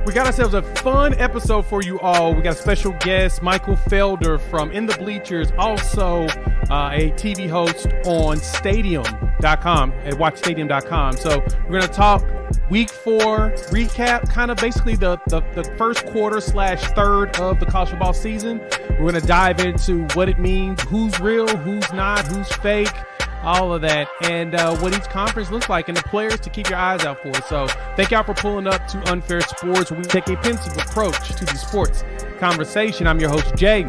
We got ourselves a fun episode for you all. We got a special guest, Michael Felder from In the Bleachers, also a TV host on Stadium.com at WatchStadium.com. So we're going to talk Week 4 recap, kind of basically the first quarter / third of the college football season. We're going to dive into what it means, who's real, who's not, who's fake, all of that, and what each conference looks like, and the players to keep your eyes out for. So thank y'all for pulling up to Unfair Sports, where we take a pensive approach to the sports conversation. I'm your host, Jay,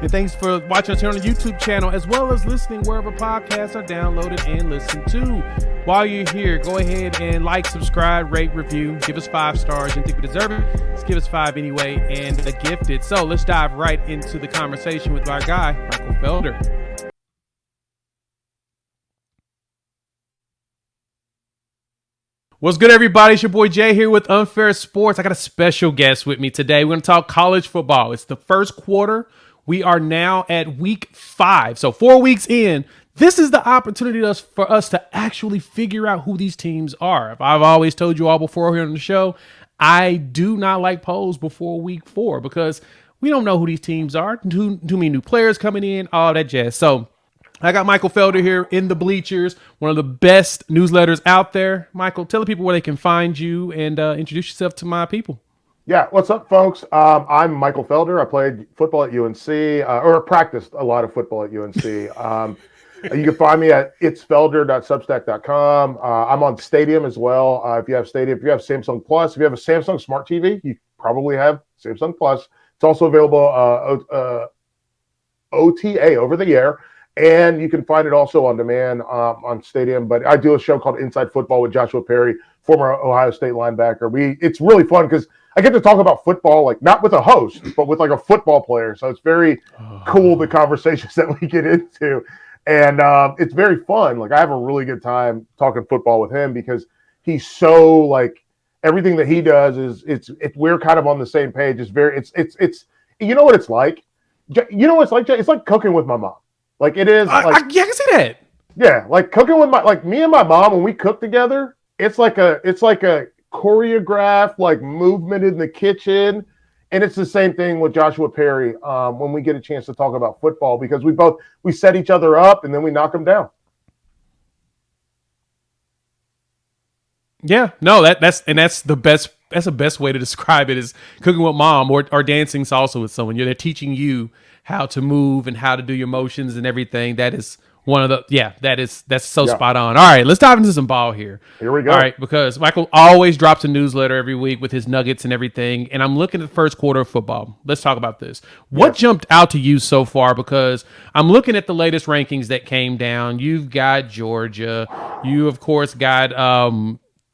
and thanks for watching us here on the YouTube channel, as well as listening wherever podcasts are downloaded and listened to. While you're here, go ahead and like, subscribe, rate, review, give us 5 stars. You think we deserve it? Just give us 5 anyway, and a gifted. So let's dive right into the conversation with our guy, Michael Felder. What's good, everybody? It's your boy Jay here with Unfair Sports. I got a special guest with me today. We're going to talk college football. It's the first quarter. We are now at week 5. So 4 weeks in, this is the opportunity for us to actually figure out who these teams are. I've always told you all before here on the show, I do not like polls before week 4 because we don't know who these teams are. Too many new players coming in, all that jazz. So I got Michael Felder here in the Bleachers, one of the best newsletters out there. Michael, tell the people where they can find you and introduce yourself to my people. Yeah, what's up, folks? I'm Michael Felder. I played football at UNC, or practiced a lot of football at UNC. You can find me at itsfelder.substack.com. I'm on Stadium as well. If you have Stadium, if you have Samsung Plus, if you have a Samsung Smart TV, you probably have Samsung Plus. It's also available OTA, over the air. And you can find it also on demand on Stadium. But I do a show called Inside Football with Joshua Perry, former Ohio State linebacker. It's really fun because I get to talk about football, like not with a host, but with like a football player. So it's very cool, the conversations that we get into. And it's very fun. Like I have a really good time talking football with him because he's so like everything that he does is we're kind of on the same page. It's you know what it's like? You know what it's like, Jay? It's like cooking with my mom. Like it is. Yeah, I can see that. Yeah, like cooking with me and my mom when we cook together. It's like a choreographed like movement in the kitchen, and it's the same thing with Joshua Perry when we get a chance to talk about football because we set each other up and then we knock them down. Yeah, no, that's the best. That's the best way to describe it is cooking with mom or dancing salsa with someone. They're teaching you how to move and how to do your motions and everything. That is one of the, that's so spot on. All right, let's dive into some ball here. Here we go. All right, because Michael always drops a newsletter every week with his nuggets and everything. And I'm looking at the first quarter of football. Let's talk about this. What jumped out to you so far? Because I'm looking at the latest rankings that came down. You've got Georgia. You, of course, got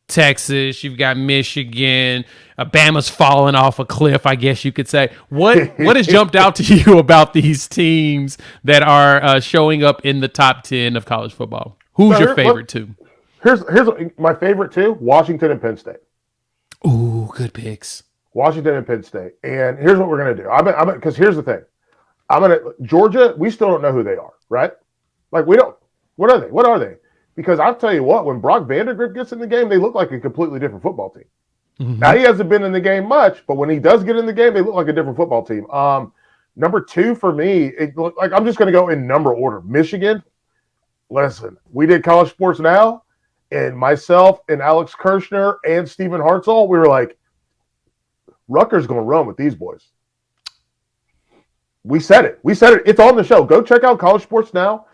Texas, you've got Michigan, Bama's falling off a cliff, I guess you could say. What has jumped out to you about these teams that are showing up in the top 10 of college football? Who's your favorite two? Here's my favorite two: Washington and Penn State. Ooh, good picks. Washington and Penn State. And here's what we're gonna do. Because here's the thing: Georgia. We still don't know who they are, right? Like we don't. What are they? What are they? Because I'll tell you what, when Brock Vandergrift gets in the game, they look like a completely different football team. Mm-hmm. Now, he hasn't been in the game much, but when he does get in the game, they look like a different football team. Number 2 for me, I'm just going to go in number order. Michigan, listen, we did College Sports Now, and myself and Alex Kirshner and Stephen Hartzell, we were like, Rutgers going to run with these boys. We said it. It's on the show. Go check out College Sports Now.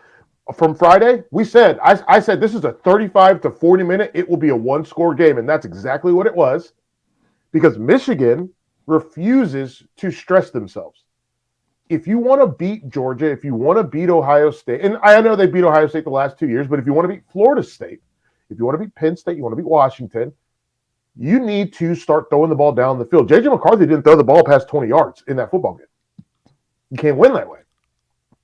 From Friday, I said this is a 35 to 40 minute. It will be a 1-score game, and that's exactly what it was because Michigan refuses to stress themselves. If you want to beat Georgia, if you want to beat Ohio State, and I know they beat Ohio State the last 2 years, but if you want to beat Florida State, if you want to beat Penn State, you want to beat Washington, you need to start throwing the ball down the field. J.J. McCarthy didn't throw the ball past 20 yards in that football game. You can't win that way.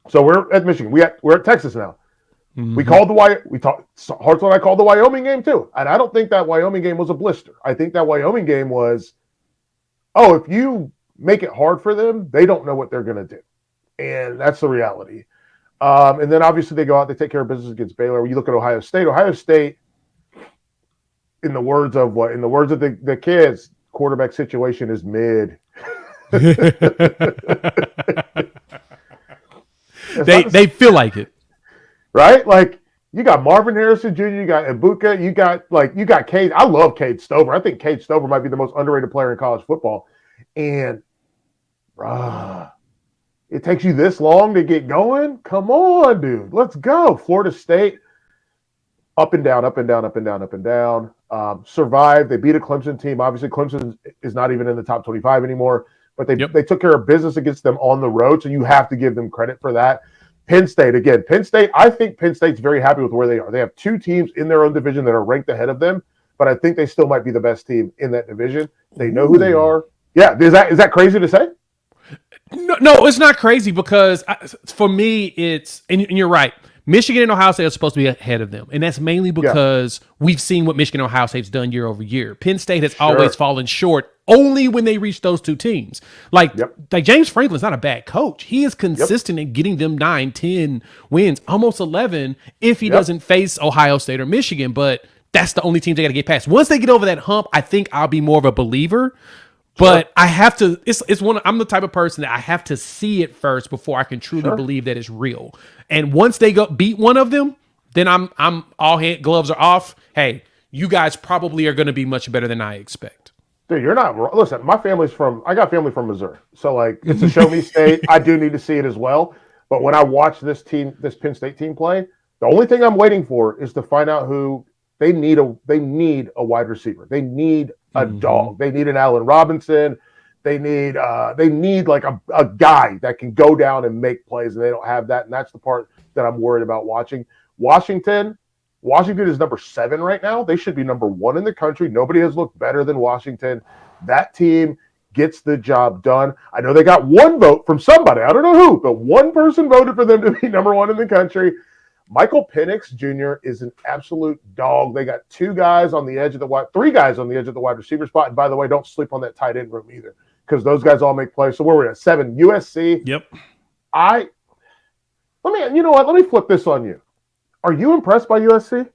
So we're at Michigan. We're at Texas now. Mm-hmm. Hartzell and I called the Wyoming game too. And I don't think that Wyoming game was a blister. I think that Wyoming game was, if you make it hard for them, they don't know what they're going to do. And that's the reality. And then obviously they go out, they take care of business against Baylor. When you look at Ohio State, in the words of the kids, quarterback situation is mid. They feel like it. Right? Like, you got Marvin Harrison Jr., you got Ibuka, you got Cade. I love Cade Stover. I think Cade Stover might be the most underrated player in college football. And, it takes you this long to get going? Come on, dude. Let's go. Florida State, up and down, up and down, up and down, up and down. Survived. They beat a Clemson team. Obviously, Clemson is not even in the top 25 anymore, but they took care of business against them on the road, so you have to give them credit for that. Penn State, again, I think Penn State's very happy with where they are. They have two teams in their own division that are ranked ahead of them, but I think they still might be the best team in that division. They know who they are. Yeah, is that crazy to say? No, it's not crazy because for me, it's, and you're right. Michigan and Ohio State are supposed to be ahead of them. And that's mainly because we've seen what Michigan and Ohio State's done year over year. Penn State has always fallen short only when they reach those two teams. Like James Franklin's not a bad coach. He is consistent in getting them 9, 10 wins, almost 11 if he doesn't face Ohio State or Michigan. But that's the only team they got to get past. Once they get over that hump, I think I'll be more of a believer. But I have to. I'm the type of person that I have to see it first before I can truly believe that it's real. And once they go beat one of them, then I'm all hand gloves are off. Hey, you guys probably are going to be much better than I expect. Dude, you're not wrong. Listen, I got family from Missouri, so like it's a show me state. I do need to see it as well. But when I watch this Penn State team play, the only thing I'm waiting for is to find out who they need a wide receiver. They need a dog. They need an Allen Robinson. They need like a guy that can go down and make plays, and they don't have that. And that's the part that I'm worried about watching. Washington is number 7 right now. They should be number 1 in the country. Nobody has looked better than Washington. That team gets the job done. I know they got one vote from somebody. I don't know who, but one person voted for them to be number 1 in the country. Michael Penix Jr. is an absolute dog. They got 3 guys on the edge of the wide receiver spot. And by the way, don't sleep on that tight end room either, because those guys all make plays. So where we're at 7, USC. Yep. Let me flip this on you. Are you impressed by USC?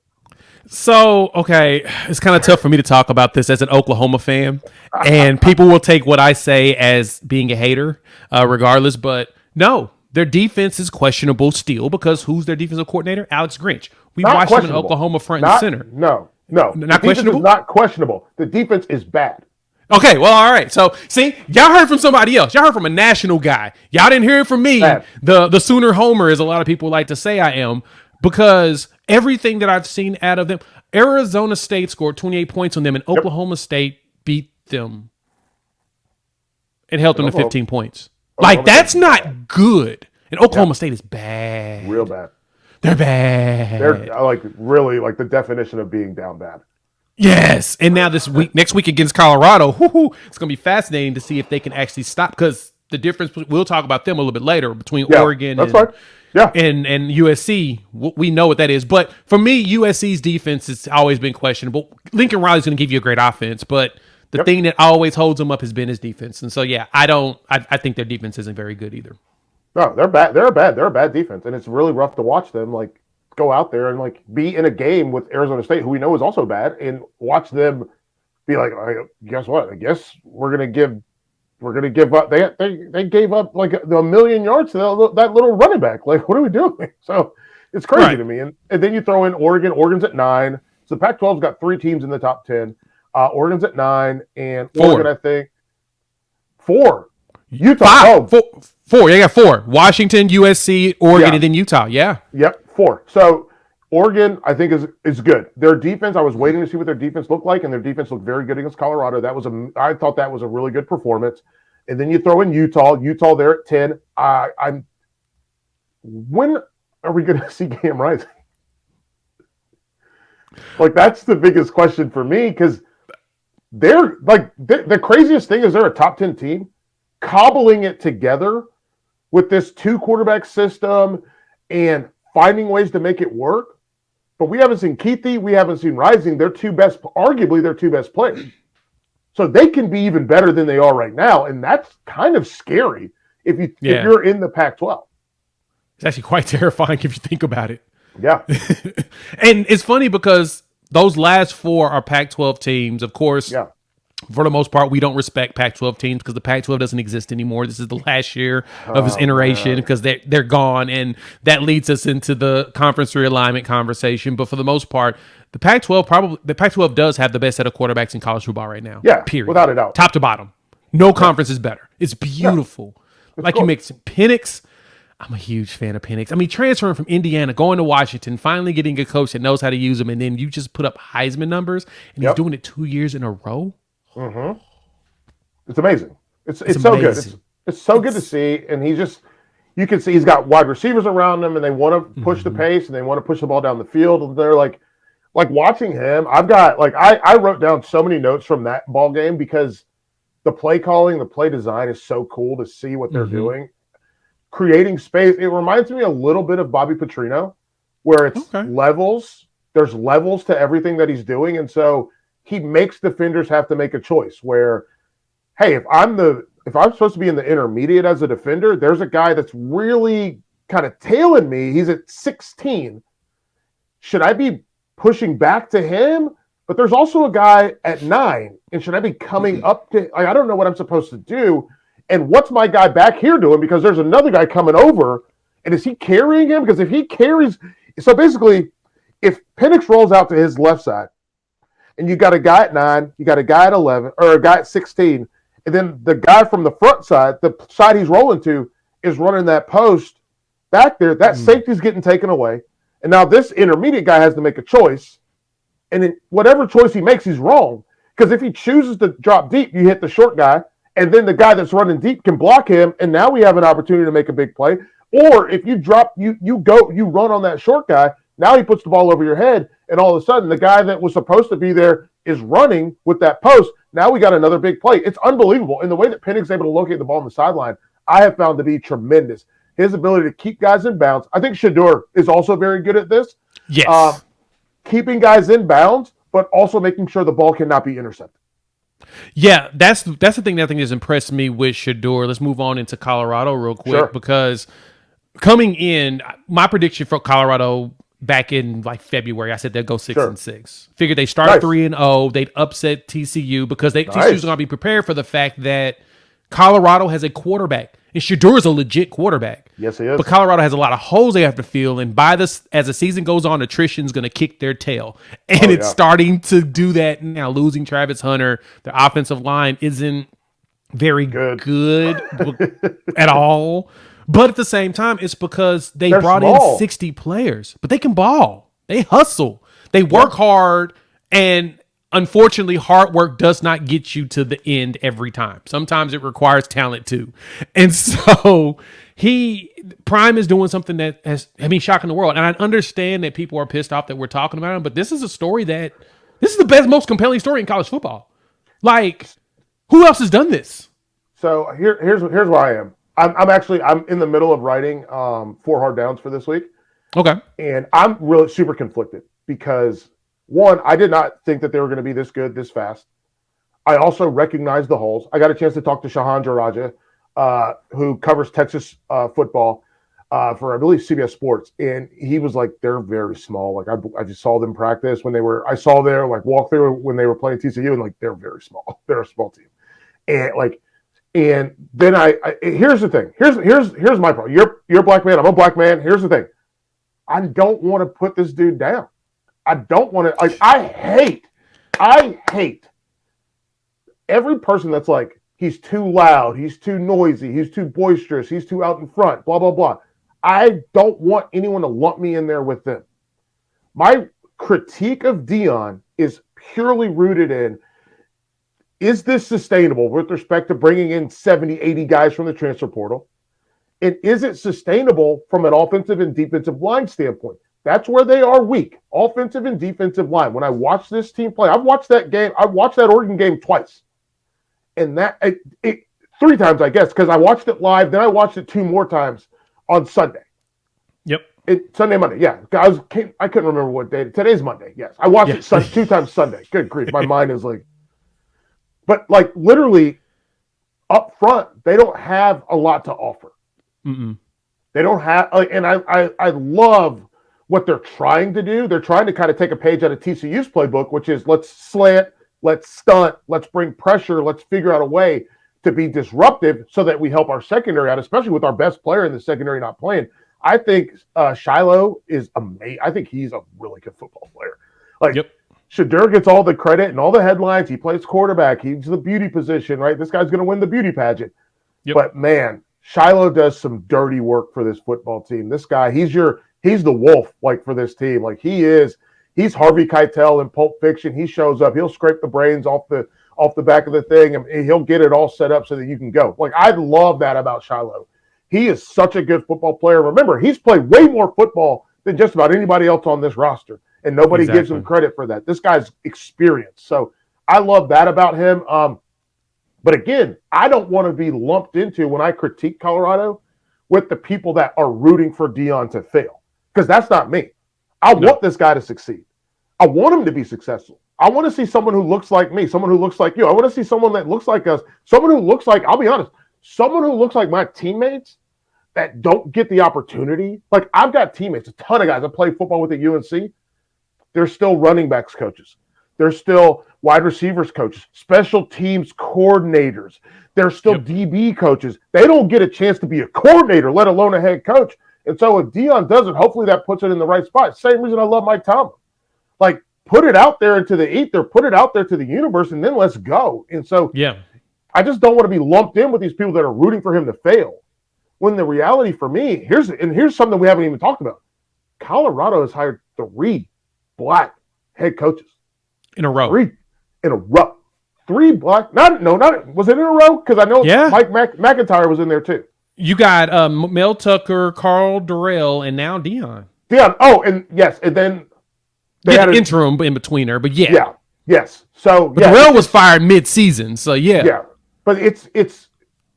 So, okay, it's kind of tough for me to talk about this as an Oklahoma fan, and people will take what I say as being a hater, regardless. But no. Their defense is questionable still because who's their defensive coordinator? Alex Grinch. We watched him in Oklahoma front and center. No. Not questionable? Is not questionable. The defense is bad. Okay, well, all right. So, see, y'all heard from somebody else. Y'all heard from a national guy. Y'all didn't hear it from me. Bad. The Sooner Homer, as a lot of people like to say I am, because everything that I've seen out of them, Arizona State scored 28 points on them, and Oklahoma State beat them and held them to 15 points. Like, that's not good. And Oklahoma State is bad. Real bad. They're bad. They're like really like the definition of being down bad. Yes. And now next week against Colorado, it's going to be fascinating to see if they can actually stop, because the difference, we'll talk about them a little bit later, between Oregon and USC. We know what that is. But for me, USC's defense has always been questionable. Lincoln Riley's going to give you a great offense, but the thing that always holds them up has been his defense. And so, I think their defense isn't very good either. No, they're bad. They're a bad defense, and it's really rough to watch them like go out there and like be in a game with Arizona State, who we know is also bad, and watch them be like, guess what? I guess we're gonna give up. They gave up like a million yards to that little running back. Like, what are we doing? So it's crazy to me. And then you throw in Oregon. Oregon's at 9. So the Pac-12's got 3 teams in the top 10. Oregon's at 9, and 4. Oregon, I think, 4. Utah. 4. You got 4. Washington, USC, Oregon, and then Utah. Yeah. Yep, 4. So Oregon, I think, is good. Their defense, I was waiting to see what their defense looked like, and their defense looked very good against Colorado. I thought that was a really good performance. And then you throw in Utah. Utah, they're at 10. When are we going to see Cam Rising? Like, that's the biggest question for me, because they're like the craziest thing is they're a top 10 team cobbling it together with this 2 quarterback system and finding ways to make it work. But we haven't seen Keithy, we haven't seen Rising. Arguably their 2 best players. So they can be even better than they are right now, and that's kind of scary if you're in the Pac-12. It's actually quite terrifying if you think about it. Yeah. And it's funny because those last 4 are Pac-12 teams. Of course, For the most part, we don't respect Pac-12 teams because the Pac-12 doesn't exist anymore. This is the last year of its iteration because they're gone, and that leads us into the conference realignment conversation. But for the most part, the Pac-12 does have the best set of quarterbacks in college football right now. Yeah, period, without a doubt, top to bottom. No conference is better. It's beautiful. Like you mentioned, Penix. I'm a huge fan of Penix. I mean, transferring from Indiana, going to Washington, finally getting a coach that knows how to use them, and then you just put up Heisman numbers, and he's doing it 2 years in a row. Mm-hmm. It's amazing. It's so good. It's so good to see, and you can see he's got wide receivers around him, and they want to push the pace, and they want to push the ball down the field. And they're like watching him. I've got I wrote down so many notes from that ball game because the play calling, the play design is so cool to see what they're doing, creating space. It reminds me a little bit of Bobby Petrino, where it's levels. There's levels to everything that he's doing, and so he makes defenders have to make a choice where, hey, if I'm supposed to be in the intermediate as a defender, there's a guy that's really kind of tailing me. He's at 16. Should I be pushing back to him? But there's also a guy at 9. And should I be coming up to, I don't know what I'm supposed to do. And what's my guy back here doing? Because there's another guy coming over. And is he carrying him? Because if he carries, so basically, if Penix rolls out to his left side, and you got a guy at 9, you got a guy at 11, or a guy at 16, and then the guy from the front side, the side he's rolling to, is running that post back there. That safety's getting taken away. And now this intermediate guy has to make a choice. And then whatever choice he makes, he's wrong. Because if he chooses to drop deep, you hit the short guy, and then the guy that's running deep can block him, and now we have an opportunity to make a big play. Or if you drop, you run on that short guy, now he puts the ball over your head, and all of a sudden the guy that was supposed to be there is running with that post. Now we got another big play. It's unbelievable. And the way that Penix is able to locate the ball on the sideline, I have found to be tremendous. His ability to keep guys in bounds. I think Shedeur is also very good at this. Yes. Keeping guys in bounds, but also making sure the ball cannot be intercepted. Yeah, that's the thing that I think has impressed me with Shedeur. Let's move on into Colorado real quick because coming in, my prediction for Colorado back in February, I said they'd go 6-6. Figured they start 3-0. They'd upset TCU because TCU's going to be prepared for the fact that Colorado has a quarterback. And Shedeur is a legit quarterback. Yes, he is. But Colorado has a lot of holes they have to fill. And as the season goes on, attrition's going to kick their tail. And it's starting to do that now. Losing Travis Hunter, their offensive line isn't very good at all. But at the same time, it's because they're brought in 60 players. But they can ball. They hustle. They work hard. And unfortunately, hard work does not get you to the end every time. Sometimes it requires talent too. And so Prime is doing something that has, shocking the world. And I understand that people are pissed off that we're talking about him, but this is a story this is the best, most compelling story in college football. Who else has done this? So here's where I am. I'm in the middle of writing 4 hard downs for this week. Okay. And I'm really super conflicted because, one, I did not think that they were going to be this good this fast. I also recognize the holes. I got a chance to talk to Shahan Jaraja, who covers Texas football for, I believe, CBS Sports. And he was like, they're very small. I just saw them practice I saw their walk through when they were playing TCU, and they're very small. They're a small team. And then here's the thing. Here's my problem. You're a black man. I'm a black man. Here's the thing. I don't want to put this dude down. I don't want to. I hate every person that's he's too loud, he's too noisy, he's too boisterous, he's too out in front, blah, blah, blah. I don't want anyone to lump me in there with them. My critique of Deion is purely rooted in, is this sustainable with respect to bringing in 70, 80 guys from the transfer portal? And is it sustainable from an offensive and defensive line standpoint? That's where they are weak, offensive and defensive line. When I watch this team play, I've watched that game. I watched that Oregon game twice. And that 3 times, I guess, because I watched it live. Then I watched it 2 more times on Sunday. Yep. Sunday, Monday. Yeah. I couldn't remember what day. Today's Monday. Yes. I watched it 2 times Sunday. Good grief. My mind is but literally up front, they don't have a lot to offer. Mm-mm. They don't have, and I love what they're trying to do. They're trying to kind of take a page out of TCU's playbook, which is let's slant, let's stunt, let's bring pressure, let's figure out a way to be disruptive so that we help our secondary out, especially with our best player in the secondary not playing. I think Shiloh is amazing. I think he's a really good football player. Like, Yep. Shadur gets all the credit and all the headlines. He plays quarterback. He's the beauty position, right? This guy's going to win the beauty pageant. Yep. But man, Shiloh does some dirty work for this football team. This guy, he's the wolf, like, for this team. Like, he's Harvey Keitel in Pulp Fiction. He shows up. He'll scrape the brains off the back of the thing, and he'll get it all set up so that you can go. Like, I love that about Shiloh. He is such a good football player. Remember, he's played way more football than just about anybody else on this roster, and nobody gives him credit for that. This guy's experienced. So I love that about him. But again, I don't want to be lumped into, when I critique Colorado, with the people that are rooting for Deion to fail, because that's not me. I want this guy to succeed. I want him to be successful. I want to see someone who looks like me, someone who looks like you. I want to see someone that looks like us, someone who looks like, I'll be honest, someone who looks like my teammates that don't get the opportunity. Like, I've got teammates, a ton of guys that play football with the UNC. They're still running backs coaches. They're still wide receivers coaches, special teams coordinators. They're still DB coaches. They don't get a chance to be a coordinator, let alone a head coach. And so if Deion does it, hopefully that puts it in the right spot. Same reason I love Mike Tomlin. Like, put it out there into the ether, put it out there to the universe, and then let's go. And so I just don't want to be lumped in with these people that are rooting for him to fail. When the reality for me, here's something we haven't even talked about. Colorado has hired 3 black head coaches. In a row. 3 in a row. 3 black. Not was it in a row? Because I know Mike McIntyre was in there too. You got Mel Tucker, Carl Durrell, and now Deion. Oh, and yes, and then they had an interim in between her, but yes. So Durrell was fired mid-season, so but it's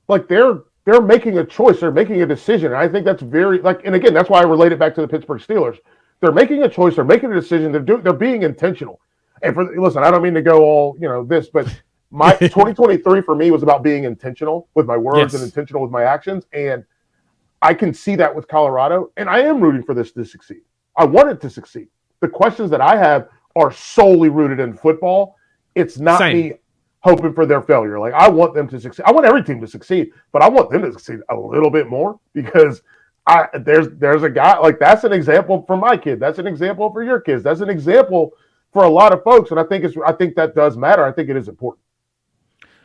like they're making a choice, they're making a decision. And I think that's very, like, and again, that's why I relate it back to the Pittsburgh Steelers. They're making a choice, they're making a decision, they're being intentional. And listen, I don't mean to go all this, but my 2023 for me was about being intentional with my words and intentional with my actions, and I can see that with Colorado, and I am rooting for this to succeed. I want it to succeed. The questions that I have are solely rooted in football. It's not me hoping for their failure. Like, I want them to succeed. I want every team to succeed, but I want them to succeed a little bit more, because there's a guy, like, that's an example for my kid. That's an example for your kids. That's an example for a lot of folks, and I think that does matter. I think it is important.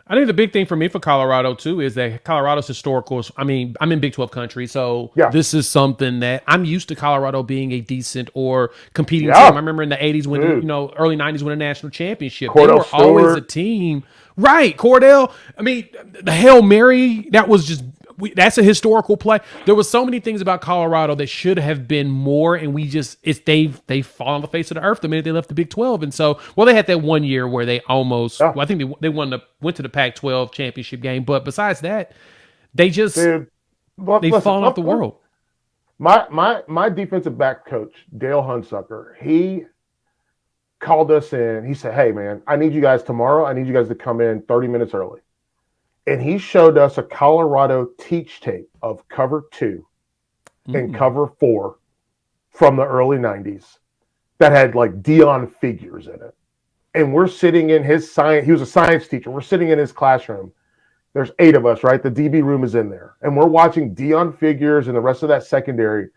I think the big thing for me for Colorado too is that Colorado's historical. I mean, I'm in Big 12 country, so this is something that I'm used to. Colorado being a decent or competing team. I remember in the 80s when early 90s when a national championship. Cordell they were Stewart. Always a team, right? Cordell. I mean, the Hail Mary, that was just. That's a historical play. There was so many things about Colorado that should have been more, and they fall on the face of the earth the minute they left the Big 12. And so, they had that one year where they almost. Well, I think they went to the Pac-12 championship game, but besides that, they just they've fallen off the world. My defensive back coach Dale Hunsucker, he called us in. He said, "Hey man, I need you guys tomorrow. I need you guys to come in 30 minutes early." And he showed us a Colorado teach tape of cover 2 and cover 4 from the early 90s that had like Deion figures in it. And we're sitting in his science. He was a science teacher. We're sitting in his classroom. There's 8 of us, right? The DB room is in there. And we're watching Deion figures and the rest of that secondary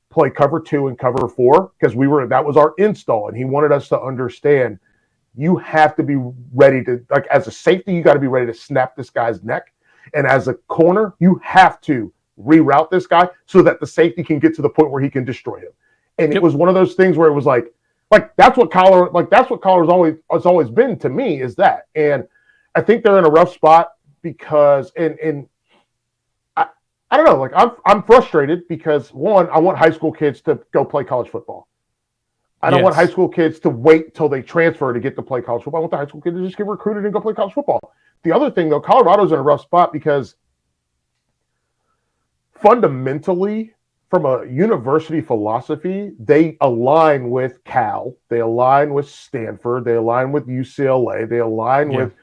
play cover 2 and cover 4 because that was our install. And he wanted us to understand you have to be ready to, like, as a safety, you got to be ready to snap this guy's neck. And as a corner, you have to reroute this guy so that the safety can get to the point where he can destroy him. And it was one of those things where it was like that's what Colorado's always been to me, is that. And I think they're in a rough spot because and I don't know, like I'm frustrated because one, I want high school kids to go play college football. I don't want high school kids to wait till they transfer to get to play college football. I want the high school kids to just get recruited and go play college football. The other thing, though, Colorado's in a rough spot because fundamentally, from a university philosophy, they align with Cal, they align with Stanford, they align with UCLA, they align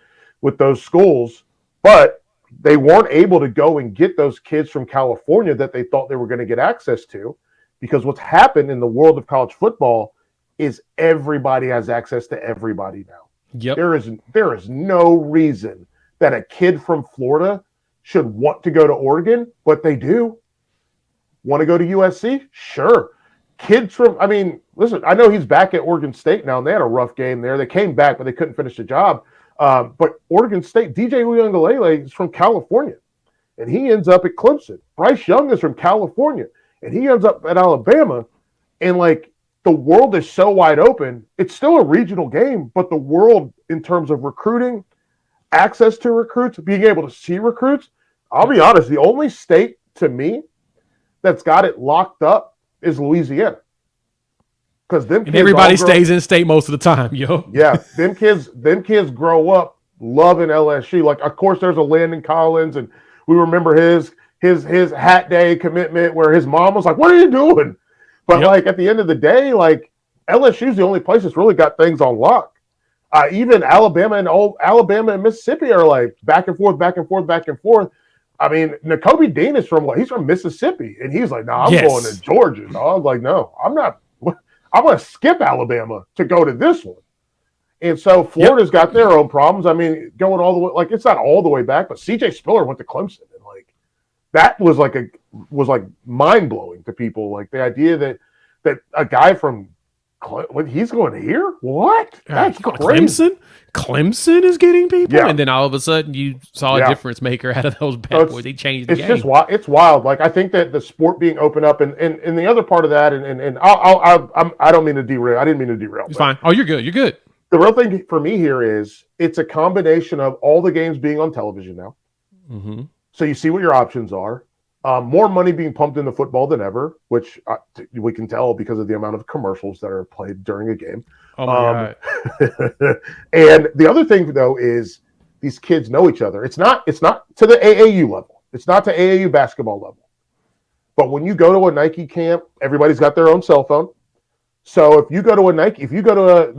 with those schools, but they weren't able to go and get those kids from California that they thought they were going to get access to, because what's happened in the world of college football is everybody has access to everybody now. Yep. There is no reason that a kid from Florida should want to go to Oregon, but they do. Want to go to USC? Sure. Kids from, I mean, listen, I know he's back at Oregon State now, and they had a rough game there. They came back, but they couldn't finish the job. But Oregon State, DJ Uiagalelei is from California, and he ends up at Clemson. Bryce Young is from California, and he ends up at Alabama. And, like, the world is so wide open. It's still a regional game, but the world, in terms of recruiting, access to recruits, being able to see recruits, I'll be honest, the only state, to me, that's got it locked up is Louisiana. Because everybody stays in state most of the time, yo. Yeah, them kids grow up loving LSU. Like, of course, there's a Landon Collins, and we remember his hat day commitment where his mom was like, "What are you doing?" But like at the end of the day, like LSU's the only place that's really got things on lock. Even Alabama and Mississippi are like back and forth, back and forth, back and forth. I mean, Nakobe Dean is he's from Mississippi, and he's like, "No, I'm going to Georgia." No, I was like, "No, I'm not. I'm going to skip Alabama to go to this one." And so Florida's got their own problems. I mean, going all the way, like it's not all the way back, but CJ Spiller went to Clemson, and like that was like mind blowing to people. Like the idea that a guy from he's going here? What? That's crazy. Clemson is getting people, and then all of a sudden you saw a difference maker out of those bad boys. They changed the game. It's wild. Like I think that the sport being open up, and the other part of that, and I don't mean to derail. I didn't mean to derail. It's fine. Oh, you're good. You're good. The real thing for me here is it's a combination of all the games being on television now. Mm-hmm. So you see what your options are. More money being pumped into football than ever, which we can tell because of the amount of commercials that are played during a game. Oh my God. And the other thing though is these kids know each other. It's not to the AAU level. It's not to AAU basketball level. But when you go to a Nike camp, everybody's got their own cell phone. So if you go to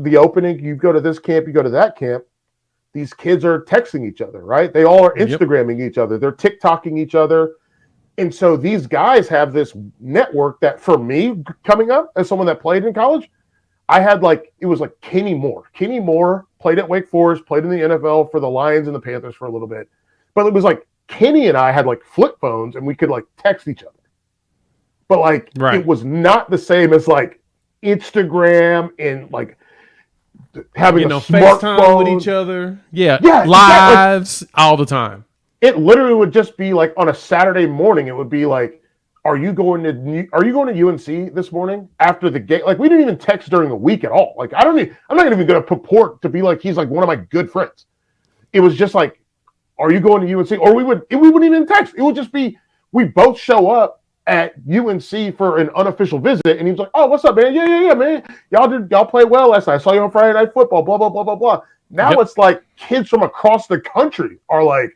the opening, you go to this camp, you go to that camp, these kids are texting each other, right? They all are Instagramming each other. They're TikToking each other. And so these guys have this network that for me coming up as someone that played in college, I had it was like Kenny Moore. Kenny Moore played at Wake Forest, played in the NFL for the Lions and the Panthers for a little bit. But it was like Kenny and I had flip phones and we could text each other. But it was not the same as Instagram and having a FaceTime with each other. Yeah, lives all the time. It literally would just be on a Saturday morning. It would be are you going to UNC this morning after the game? We didn't even text during the week at all. I'm not even going to purport to be he's one of my good friends. It was just are you going to UNC? Or we wouldn't even text. It would just be we both show up at UNC for an unofficial visit, and he was like, "Oh, what's up, man? Yeah, man. Y'all played well last night. I saw you on Friday Night Football. Blah blah blah blah blah." Now it's kids from across the country are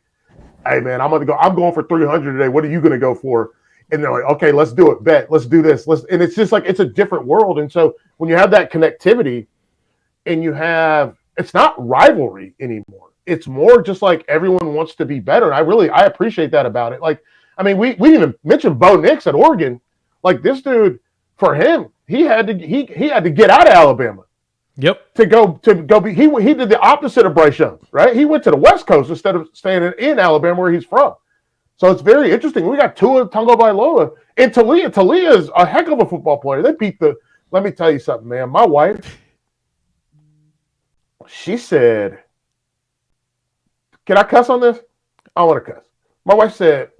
"Hey man, I'm going for 300 today. What are you gonna go for?" And they're like, "Okay, let's do it. Bet. Let's do this. And it's just it's a different world. And so when you have that connectivity, and it's not rivalry anymore. It's more just everyone wants to be better. And I appreciate that about it. We didn't even mention Bo Nix at Oregon. This dude, for him, he had to get out of Alabama. Yep. To go be he did the opposite of Bryce Young, right? He went to the West Coast instead of staying in Alabama where he's from. So it's very interesting. We got Tua Tagovailoa and Talia. Talia is a heck of a football player. They beat let me tell you something, man. My wife, she said, "Can I cuss on this?" I want to cuss. My wife said,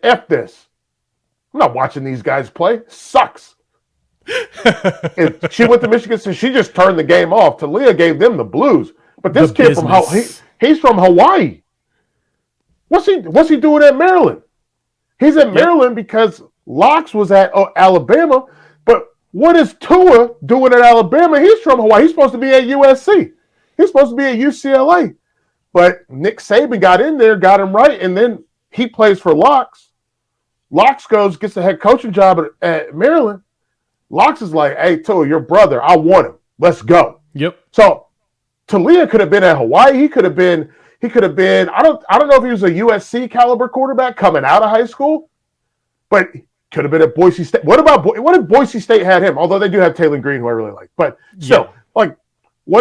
"F this. I'm not watching these guys play. Sucks." And she went to Michigan, so she just turned the game off. Talia gave them the blues. But this kid he's from Hawaii. What's he doing at Maryland? He's at Maryland because Locks was at Alabama. But what is Tua doing at Alabama? He's from Hawaii. He's supposed to be at USC. He's supposed to be at UCLA. But Nick Saban got in there, got him right, and then he plays for Locks. Locks gets the head coaching job at Maryland. Locks is like, "Hey, Tua, your brother, I want him. Let's go." Yep. So Talia could have been at Hawaii. He could have been. I don't know if he was a USC caliber quarterback coming out of high school, but could have been at Boise State. What if Boise State had him? Although they do have Taylor Green, who I really like. But still, what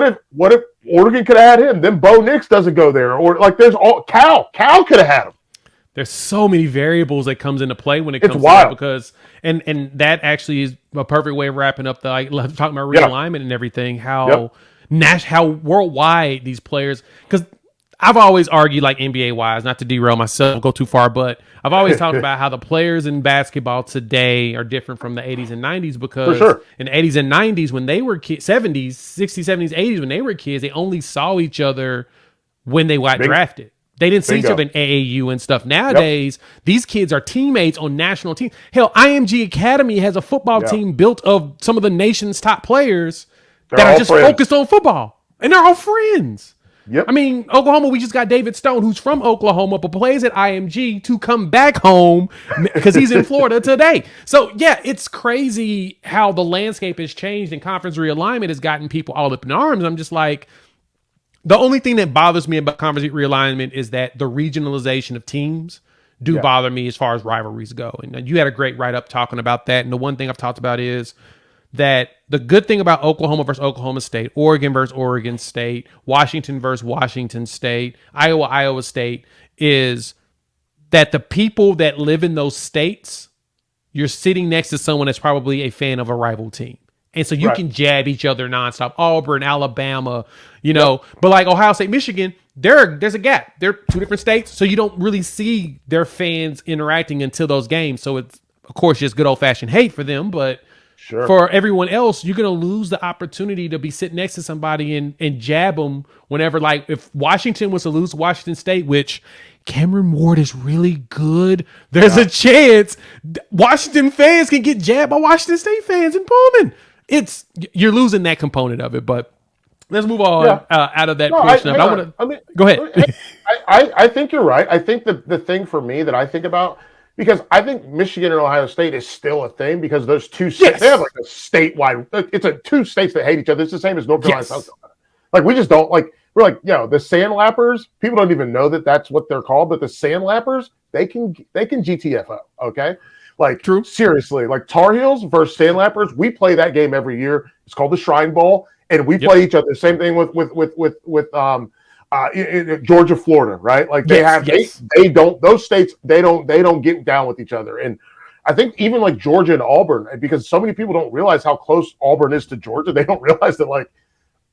if Oregon could have had him. Then Bo Nix doesn't go there, or like there's all Cal could have had him. There's so many variables that comes into play when it comes to wild. that, because and that actually is a perfect way of wrapping up the talking about realignment and everything. How how worldwide these players, because I've always argued, like NBA wise, not to derail myself, go too far, but I've always talked about how the players in basketball today are different from the 80s and 90s, because in the 80s and 90s, when they were kids, 70s, 60s, 70s, 80s, when they were kids, they only saw each other when they got drafted. They didn't see each other in AAU and stuff. Nowadays, these kids are teammates on national teams. Hell, IMG Academy has a football team built of some of the nation's top players that are just focused on football, and they're all friends. Yep. I mean, Oklahoma, we just got David Stone, who's from Oklahoma, but plays at IMG, to come back home because he's in Florida today. So, yeah, it's crazy how the landscape has changed, and conference realignment has gotten people all up in arms. I'm just like, the only thing that bothers me about conference realignment is that the regionalization of teams do bother me as far as rivalries go. And you had a great write-up talking about that. And the one thing I've talked about is that the good thing about Oklahoma versus Oklahoma State, Oregon versus Oregon State, Washington versus Washington State, Iowa State, is that the people that live in those states, you're sitting next to someone that's probably a fan of a rival team. And so you can jab each other nonstop. Auburn, Alabama, but like Ohio State, Michigan, there's a gap. They're two different states, so you don't really see their fans interacting until those games. So it's, of course, just good old-fashioned hate for them, but for everyone else, you're going to lose the opportunity to be sitting next to somebody and jab them whenever, like, if Washington was to lose to Washington State, which Cameron Ward is really good, there's a chance Washington fans can get jabbed by Washington State fans in Pullman. You're losing that component of it, but let's move on out of that portion of it. Go ahead. I think you're right. I think the thing for me that I think about, because I think Michigan and Ohio State is still a thing, because those two states, they have like a statewide, it's two states that hate each other. It's the same as North Carolina, South Carolina. Like, we just don't, like, we're like, the Sandlappers, people don't even know that that's what they're called, but the Sandlappers, they can GTFO, okay? Like, true. Seriously, like Tar Heels versus Sandlappers, we play that game every year. It's called the Shrine Bowl, and we play each other. Same thing with Georgia, Florida, right? Like they don't, those states, they don't get down with each other. And I think even like Georgia and Auburn, because so many people don't realize how close Auburn is to Georgia, they don't realize that, like,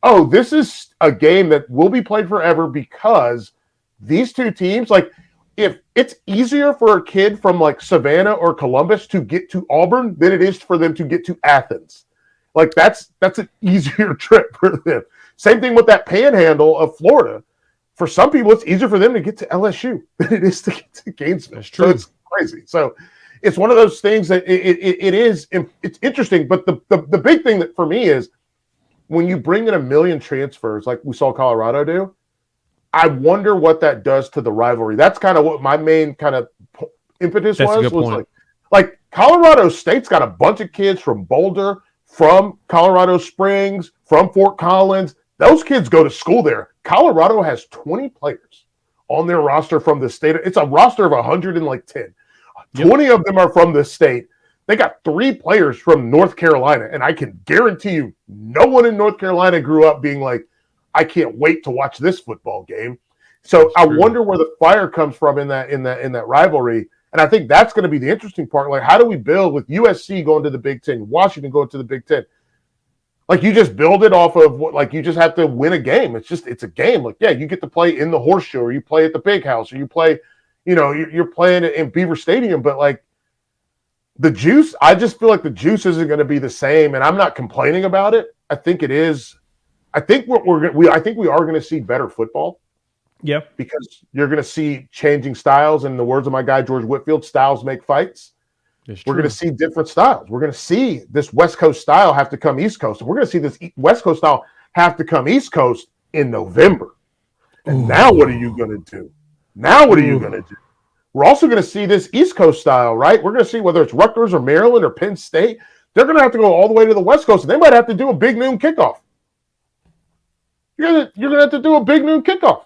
oh, this is a game that will be played forever, because these two teams, like, if it's easier for a kid from like Savannah or Columbus to get to Auburn than it is for them to get to Athens. Like, that's an easier trip for them. Same thing with that panhandle of Florida. For some people, it's easier for them to get to LSU than it is to get to Gainesville. That's true. So it's crazy. So it's one of those things that it's interesting. But the big thing that for me is, when you bring in 1 million transfers like we saw Colorado do, I wonder what that does to the rivalry. That's kind of what my main kind of impetus was. Like Colorado State's got a bunch of kids from Boulder, from Colorado Springs, from Fort Collins. Those kids go to school there. Colorado has 20 players on their roster from the state. It's a roster of 110. 20 of them are from the state. They got 3 players from North Carolina, and I can guarantee you no one in North Carolina grew up being like, I can't wait to watch this football game. So I wonder where the fire comes from in that rivalry. And I think that's going to be the interesting part. Like, how do we build with USC going to the Big Ten, Washington going to the Big Ten? Like, you just build it off of what, like, you just have to win a game. It's a game. Like, you get to play in the Horseshoe, or you play at the Big House, or you play, you're playing in Beaver Stadium. But like, the juice, I just feel like the juice isn't going to be the same. And I'm not complaining about it. I think it is. I think we are going to see better football. Yeah. Because you're going to see changing styles. In the words of my guy, George Whitfield, styles make fights. We're going to see different styles. We're going to see this West Coast style have to come East Coast. And we're going to see this West Coast style have to come East Coast in November. And now what are you going to do? We're also going to see this East Coast style, right? We're going to see whether it's Rutgers or Maryland or Penn State. They're going to have to go all the way to the West Coast, and they might have to do a big noon kickoff. You're going to have to do a big noon kickoff.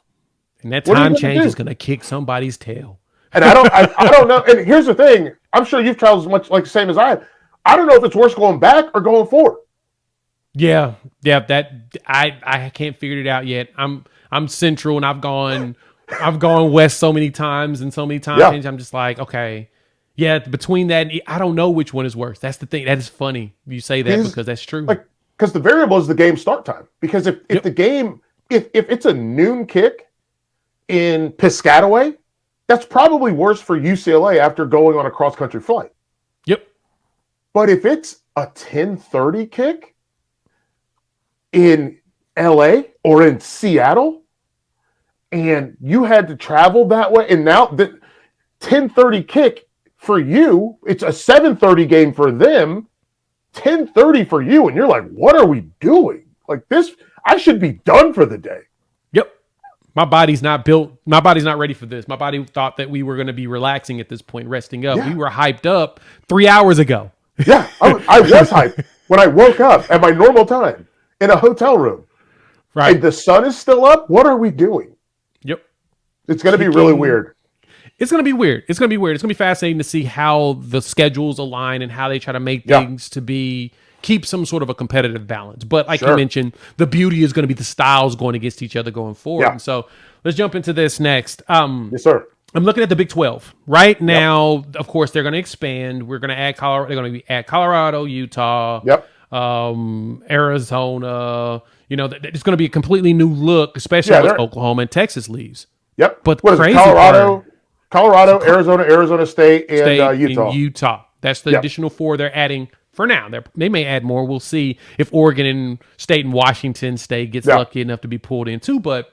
And that time change is going to kick somebody's tail. And I don't know. And here's the thing. I'm sure you've traveled as much like the same as I have. I don't know if it's worse going back or going forward. Yeah, that I can't figure it out yet. I'm central and I've gone west so many times and so many times Yeah, change. I'm just like, okay. Yeah, between that and I don't know which one is worse. That's the thing. That is funny. You say that because because that's true. like because the variable is the game start time. Because if Yep. the game if it's a noon kick in Piscataway, that's probably worse for UCLA after going on a cross country flight. Yep. But if it's a 10:30 kick in LA or in Seattle and you had to travel that way, and now the 10:30 kick for you, it's a 7:30 game for them, 10:30 for you, and you're like, what are we doing? Like this, I should be done for the day. Yep. My body's not built. My body's not ready for this. My body thought that we were going to be relaxing at this point, resting up. Yeah. We were hyped up 3 hours ago. Yeah, I was hyped when I woke up at my normal time in a hotel room. Right. And the sun is still up. What are we doing? Yep. It's going to be really weird. It's going to be weird. It's going to be weird. It's going to be fascinating to see how the schedules align and how they try to make things to keep some sort of a competitive balance. But like you mentioned, the beauty is going to be the styles going against each other going forward. Yeah. And so let's jump into this next. Yes, sir. I'm looking at the Big 12 right now. Of course, they're going to expand. We're going to add Colorado. They're going to add Colorado, Utah, Arizona. You know, it's going to be a completely new look, especially once Oklahoma and Texas leaves. Yep. But what is it? Colorado, Arizona State, and Utah. That's the additional 4 they're adding for now. They may add more. We'll see if Oregon and State and Washington State gets lucky enough to be pulled in too. But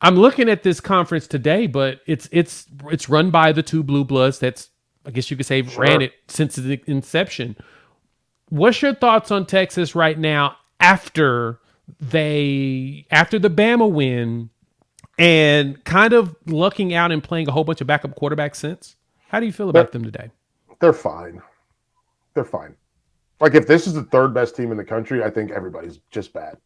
I'm looking at this conference today, but it's run by the 2 blue bloods. That's, I guess you could say, ran it since the inception. What's your thoughts on Texas right now after the Bama win and kind of lucking out and playing a whole bunch of backup quarterbacks since? How do you feel about them today? They're fine. They're fine. Like, if this is the 3rd best team in the country, I think everybody's just bad.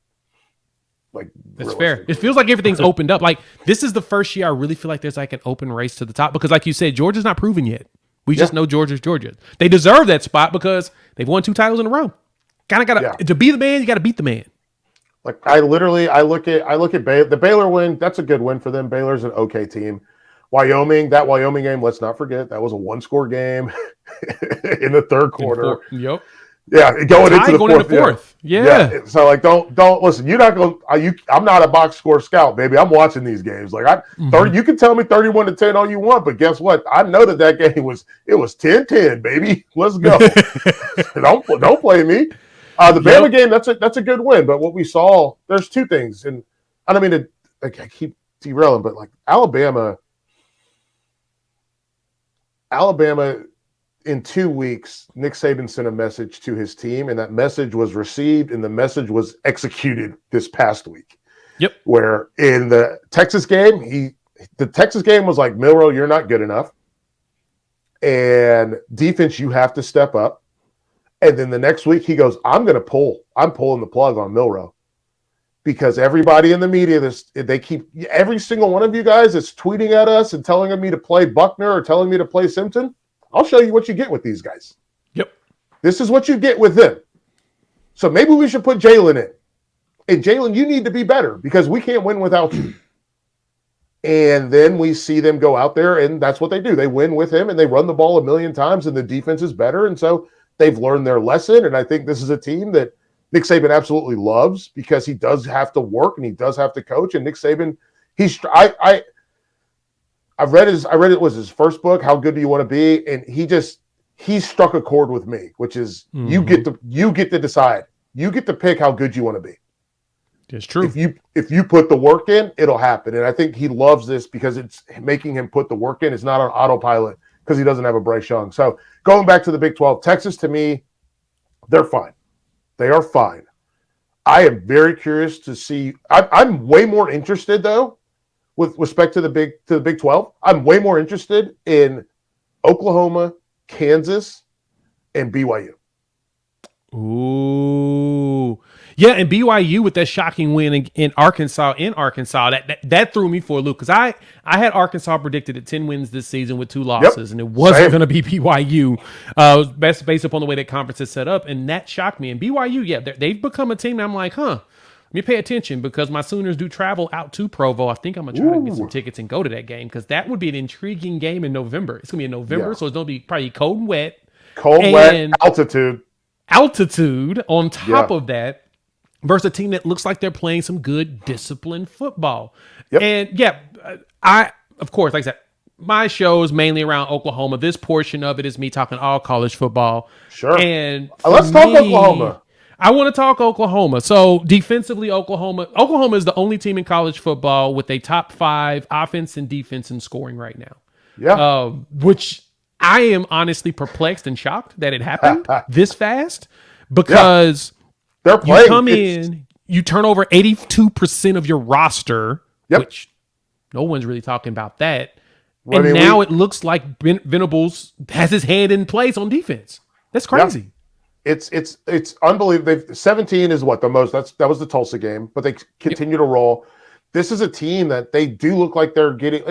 Like, that's fair. It feels like everything's opened up. Like, this is the first year I really feel like there's like an open race to the top because, like you said, Georgia's not proven yet. We just know Georgia's Georgia. They deserve that spot because they've won 2 titles in a row. Kind of got to be the man. You got to beat the man. Like, I look at the Baylor win. That's a good win for them. Baylor's an okay team. That Wyoming game, let's not forget, that was a 1-score game in the 3rd quarter. Yep. Yeah, going into the 4th. Yeah. So like, don't listen. You're not going. I'm not a box score scout, baby. I'm watching these games. Like, 30. You can tell me 31-10 all you want, but guess what? I know that game was 10-10, baby. Let's go. don't play me. The Bama game, that's a good win. But what we saw, there's 2 things, and I don't mean to. Like, I keep derailing, but like Alabama. In 2 weeks, Nick Saban sent a message to his team, and that message was received, and the message was executed this past week. Yep. Where in the Texas game, was like, Milroe, you're not good enough. And defense, you have to step up. And then the next week, he goes, I'm pulling the plug on Milroe. Because everybody in the media, every single one of you guys is tweeting at us and telling me to play Buckner or telling me to play Simpson. I'll show you what you get with these guys. Yep. This is what you get with them. So maybe we should put Jalen in. And Jalen, you need to be better because we can't win without you. And then we see them go out there, and that's what they do. They win with him, and they run the ball 1,000,000 times, and the defense is better. And so they've learned their lesson. And I think this is a team that Nick Saban absolutely loves because he does have to work and he does have to coach. And Nick Saban, I read it was his first book, How Good Do You Want to Be? And he struck a chord with me, which is you get to decide. You get to pick how good you want to be. It's true. If you put the work in, it'll happen. And I think he loves this because it's making him put the work in. It's not on autopilot because he doesn't have a Bryce Young. So going back to the Big 12, Texas, to me, they're fine. They are fine. I am very curious to see. I'm way more interested, though, with respect to the Big 12. I'm way more interested in Oklahoma, Kansas, and BYU. Ooh. Yeah, and BYU with that shocking win in Arkansas, that threw me for a loop because I had Arkansas predicted at 10 wins this season with 2 losses, Yep. and it wasn't Same. going to be BYU based upon the way that conference is set up, and that shocked me. And BYU, yeah, they've become a team that I'm like, let me pay attention because my Sooners do travel out to Provo. I think I'm going to try to get some tickets and go to that game because that would be an intriguing game in November. It's going to be in November, so it's going to be probably cold and wet. Wet, altitude on top of that versus a team that looks like they're playing some good disciplined football. Yep. And of course, like I said, my show is mainly around Oklahoma. This portion of it is me talking all college football. Sure. And let's talk Oklahoma. I want to talk Oklahoma. So defensively, Oklahoma is the only team in college football with a top 5 offense and defense in scoring right now. Yeah. Which I am honestly perplexed and shocked that it happened this fast because they're playing. You come in, you turn over 82% of your roster, which no one's really talking about that. And now it looks like Venables has his hand in place on defense. That's crazy. Yeah. It's unbelievable. 17 is what the most. That was the Tulsa game, but they continue to roll. This is a team that they do look like they're getting.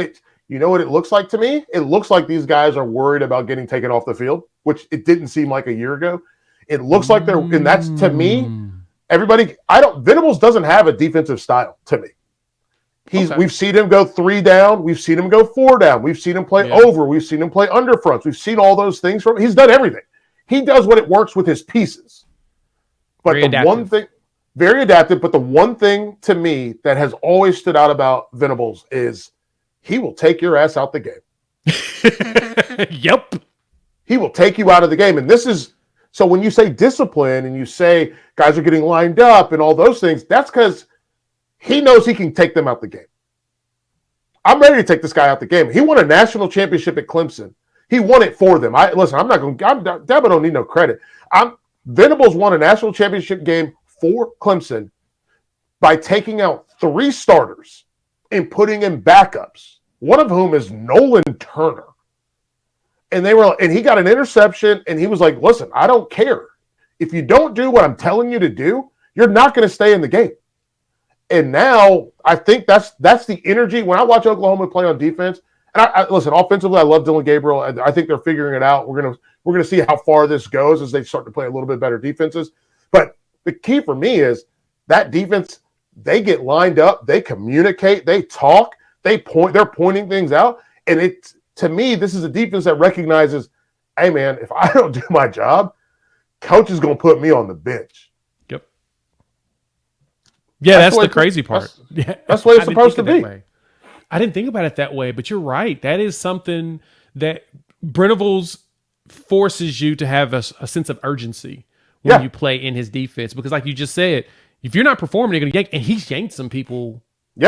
You know what it looks like to me? It looks like these guys are worried about getting taken off the field, which it didn't seem like a year ago. It looks like they're, and that's to me. Venables doesn't have a defensive style to me. We've seen him go 3 down. We've seen him go 4 down. We've seen him play over. We've seen him play under fronts. We've seen all those things from him. He's done everything. He does what it works with his pieces. But very adaptive. But the one thing to me that has always stood out about Venables is he will take your ass out the game. Yep. He will take you out of the game. And this is, so when you say discipline and you say guys are getting lined up and all those things, that's because he knows he can take them out the game. I'm ready to take this guy out the game. He won a national championship at Clemson. He won it for them. Dabo don't need no credit. Venables won a national championship game for Clemson by taking out 3 starters and putting in backups, one of whom is Nolan Turner. And he got an interception, and he was like, listen, I don't care. If you don't do what I'm telling you to do, you're not going to stay in the game. And now I think that's the energy. When I watch Oklahoma play on defense, and I listen, offensively, I love Dylan Gabriel. I think they're figuring it out. We're gonna see how far this goes as they start to play a little bit better defenses. But the key for me is that defense, they get lined up, they communicate, they talk, they're pointing things out. And to me, this is a defense that recognizes, hey man, if I don't do my job, coach is gonna put me on the bench. Yep. Yeah, that's the crazy part. That's the way it's supposed to be. I didn't think about it that way, but you're right. That is something that Venables forces you to have a sense of urgency when you play in his defense. Because like you just said, if you're not performing, you're going to yank. And he's yanked some people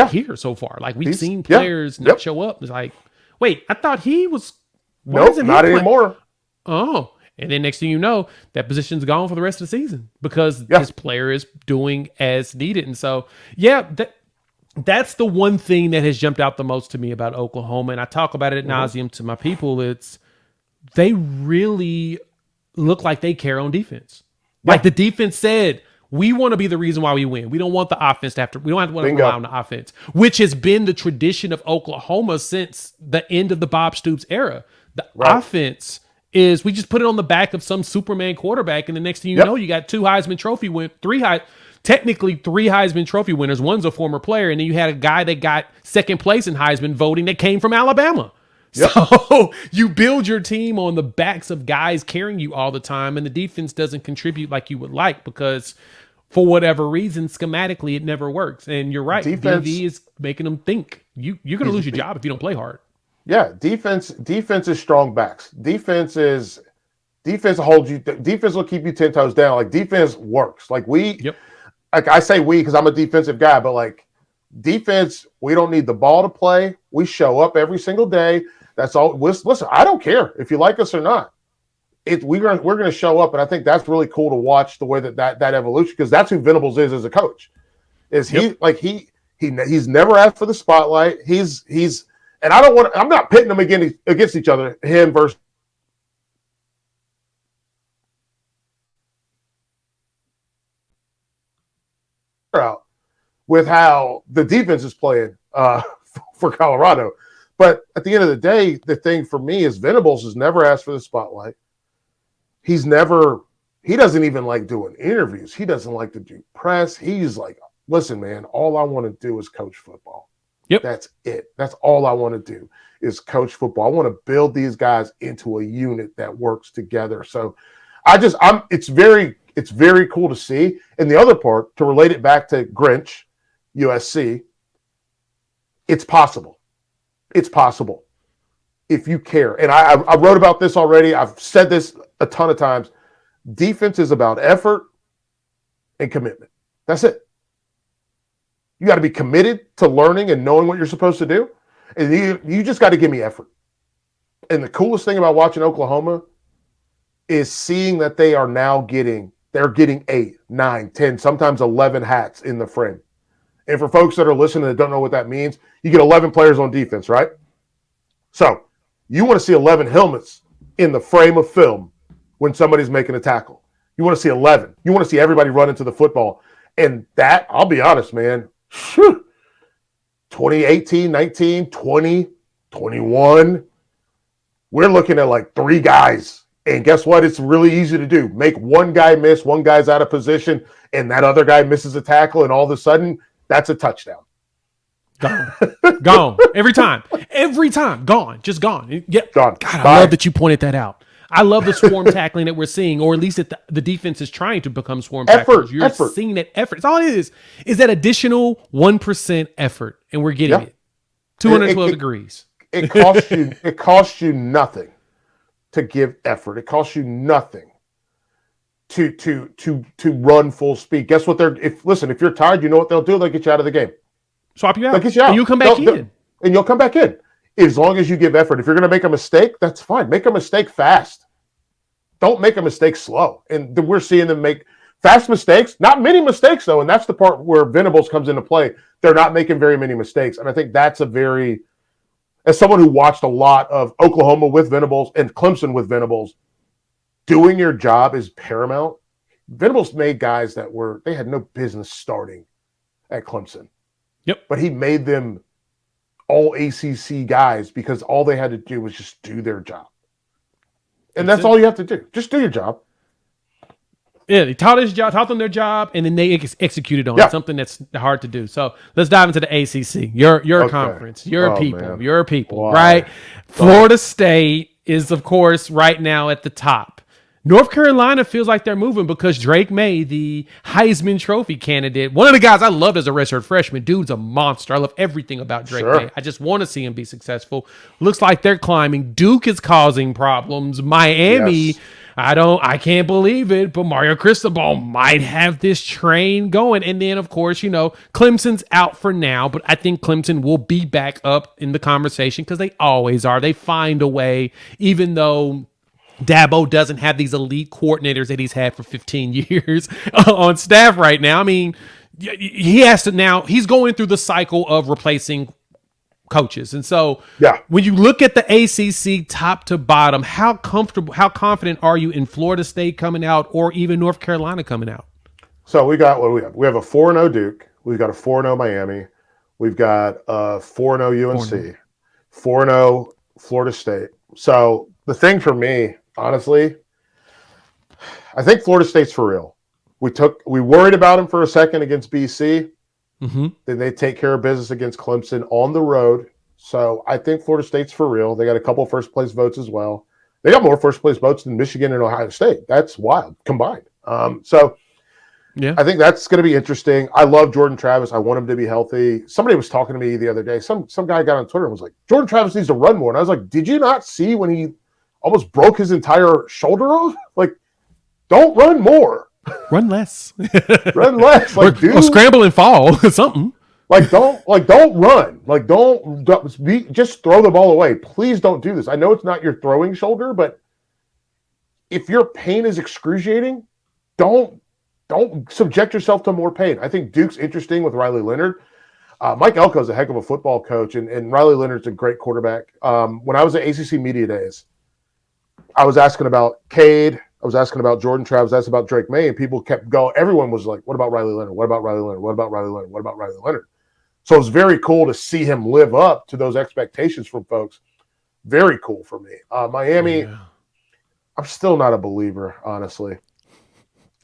here so far. Like we've seen players not show up. It's like, wait, I thought he was. Nope, not anymore. Oh. And then next thing you know, that position's gone for the rest of the season because this player is doing as needed. And so, that's the one thing that has jumped out the most to me about Oklahoma. And I talk about it ad nauseum to my people. It's they really look like they care on defense. Yeah. Like the defense said, we want to be the reason why we win. We don't want the offense we don't have to rely on the offense, which has been the tradition of Oklahoma since the end of the Bob Stoops era. The offense is we just put it on the back of some Superman quarterback, and the next thing you know, you got 3 Heisman Trophy winners. One's a former player, and then you had a guy that got second place in Heisman voting that came from Alabama. Yep. So you build your team on the backs of guys carrying you all the time, and the defense doesn't contribute like you would like because for whatever reason, schematically, it never works. And you're right. DV is making them think you're going to lose your job if you don't play hard. Yeah, defense is strong backs. Defense holds you. Defense will keep you 10 toes down. Like defense works. Like like I say we because I'm a defensive guy, but like defense, we don't need the ball to play. We show up every single day. That's all. Listen, I don't care if you like us or not. We're going to show up, and I think that's really cool to watch the way that evolution because that's who Venables is as a coach. He's never asked for the spotlight. And I'm not pitting them against each other. Him versus out with how the defense is playing for Colorado. But at the end of the day, the thing for me is Venables has never asked for the spotlight. He doesn't even like doing interviews. He doesn't like to do press. He's like, listen, man, all I want to do is coach football. Yep. That's it. That's all I want to do is coach football. I want to build these guys into a unit that works together. So it's very cool to see. And the other part, to relate it back to Grinch, USC, it's possible. It's possible if you care. And I wrote about this already. I've said this a ton of times. Defense is about effort and commitment. That's it. You got to be committed to learning and knowing what you're supposed to do. And you just got to give me effort. And the coolest thing about watching Oklahoma is seeing that they're getting 8, 9, 10, sometimes 11 hats in the frame. And for folks that are listening that don't know what that means, you get 11 players on defense, right? So you want to see 11 helmets in the frame of film when somebody's making a tackle. You want to see 11. You want to see everybody run into the football. And that, I'll be honest, man, 2018, 19, 20, 21, we're looking at like 3 guys. And guess what? It's really easy to do. Make one guy miss, one guy's out of position, and that other guy misses a tackle, and all of a sudden, that's a touchdown. Gone. Every time. Gone. Just gone. Yeah. Gone. God, I love that you pointed that out. I love the swarm tackling that we're seeing, or at least that the defense is trying to become swarm tacklers. You're seeing that effort. It's all it is that additional 1% effort, and we're getting it. 212 degrees. It costs you nothing to give effort. It costs you nothing to run full speed. Guess what? If you're tired, you know what they'll do? They'll get you out of the game. Swap you out. They'll get you out. And you'll come back in. And you'll come back in. As long as you give effort. If you're going to make a mistake, that's fine. Make a mistake fast. Don't make a mistake slow. And we're seeing them make fast mistakes. Not many mistakes, though. And that's the part where Venables comes into play. They're not making very many mistakes. And I think that's as someone who watched a lot of Oklahoma with Venables and Clemson with Venables, doing your job is paramount. Venables made guys they had no business starting at Clemson. Yep. But he made them all ACC guys because all they had to do was just do their job. And that's all you have to do. Just do your job. Yeah, he taught them their job, and then they executed on something that's hard to do. So let's dive into the ACC. Your conference, your people, wow. Right? Florida State is, of course, right now at the top. North Carolina feels like they're moving because Drake May, the Heisman Trophy candidate, one of the guys I loved as a redshirt freshman, dude's a monster. I love everything about Drake May. I just want to see him be successful. Looks like they're climbing. Duke is causing problems. Miami, I can't believe it, but Mario Cristobal might have this train going. And then, of course, Clemson's out for now, but I think Clemson will be back up in the conversation because they always are. They find a way, even though Dabo doesn't have these elite coordinators that he's had for 15 years on staff right now. I mean, he has to now, he's going through the cycle of replacing coaches. And so when you look at the ACC top to bottom, how confident are you in Florida State coming out or even North Carolina coming out? So we got what we have. We have a 4-0 Duke. We've got a 4-0 Miami. We've got a 4-0 UNC, 4-0 Florida State. So the thing for me, honestly, I think Florida State's for real. We worried about them for a second against BC. Mm-hmm. Then they take care of business against Clemson on the road. So I think Florida State's for real. They got a couple of first place votes as well. They got more first place votes than Michigan and Ohio State. That's wild combined. I think that's going to be interesting. I love Jordan Travis. I want him to be healthy. Somebody was talking to me the other day. Some guy got on Twitter and was like, Jordan Travis needs to run more. And I was like, did you not see when he almost broke his entire shoulder off? Like, don't run more. Run less. Run less. Like, or scramble and fall. Something. Don't run. Just throw the ball away. Please don't do this. I know it's not your throwing shoulder, but if your pain is excruciating, don't subject yourself to more pain. I think Duke's interesting with Riley Leonard. Mike Elko's a heck of a football coach, and Riley Leonard's a great quarterback. When I was at ACC Media Days, I was asking about Cade. I was asking about Jordan Travis, asked about Drake May, and people kept going. Everyone was like, what about Riley Leonard? What about Riley Leonard? What about Riley Leonard? What about Riley Leonard? So it was very cool to see him live up to those expectations from folks. Very cool for me. Miami, yeah. I'm still not a believer, honestly.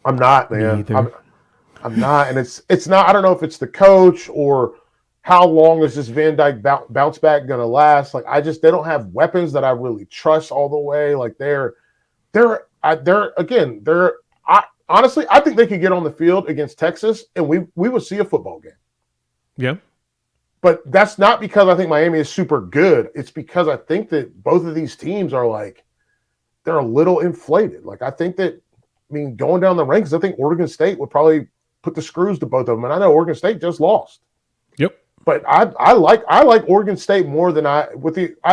I'm not, man. I'm not, and it's not. I don't know if it's the coach or how long is this Van Dyke bounce back going to last. Like, they don't have weapons that I really trust all the way. Like honestly, I think they could get on the field against Texas and we would see a football game. Yeah. But that's not because I think Miami is super good. It's because I think that both of these teams are like, they're a little inflated. Like, I think that, going down the ranks, I think Oregon State would probably put the screws to both of them. And I know Oregon State just lost. Yep. But I like Oregon State more than I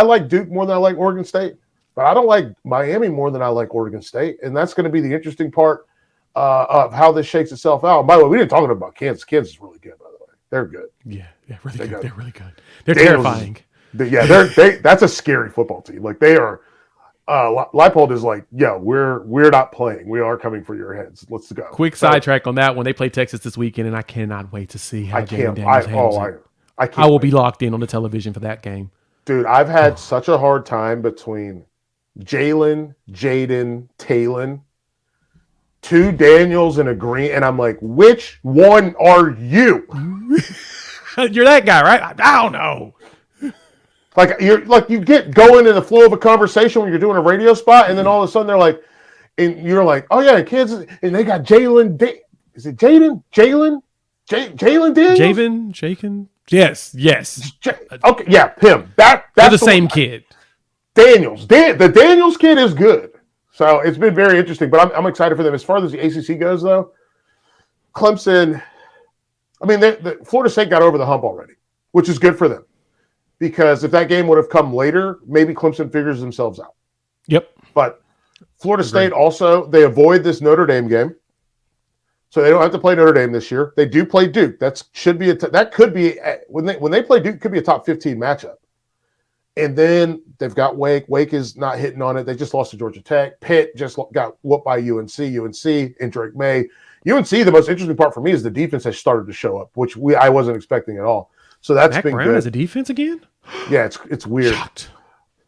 like Duke more than I like Oregon State. But I don't like Miami more than I like Oregon State. And that's going to be the interesting part of how this shakes itself out. And by the way, we didn't talk about Kansas. Kansas is really good, by the way. They're good. Yeah, really good. They're really good. They're terrifying. That's a scary football team. Like, they are. Leipold is like, we're not playing. We are coming for your heads. Let's go. Quick sidetrack on that one. They play Texas this weekend, and I cannot wait to see how Jalen Daniels handles it. I will be locked in on the television for that game. Dude, I've had such a hard time between Jalen, Jaden, Talon, two Daniels and a Green, and I'm like, which one are you? You're that guy, right? I don't know. You get going in the flow of a conversation when you're doing a radio spot, and then all of a sudden they're like, and you're like, oh yeah, Kansas, and they got Jalen. Is it Jaden? Jalen Daniels? Javen? Yes. Okay, yeah, him. They're the same kid. Daniels. The Daniels kid is good. So it's been very interesting, but I'm excited for them. As far as the ACC goes, though, Clemson, Florida State got over the hump already, which is good for them. Because if that game would have come later, maybe Clemson figures themselves out. Yep. But Florida State also, they avoid this Notre Dame game. So they don't have to play Notre Dame this year. They do play Duke. That could be when they play Duke, could be a top 15 matchup. And then they've got Wake. Wake is not hitting on it. They just lost to Georgia Tech. Pitt just got whooped by UNC and Drake May. UNC, the most interesting part for me is the defense has started to show up, which I wasn't expecting at all. So that's Mac been Brown good. Has a defense again? Yeah, it's weird. Shocked.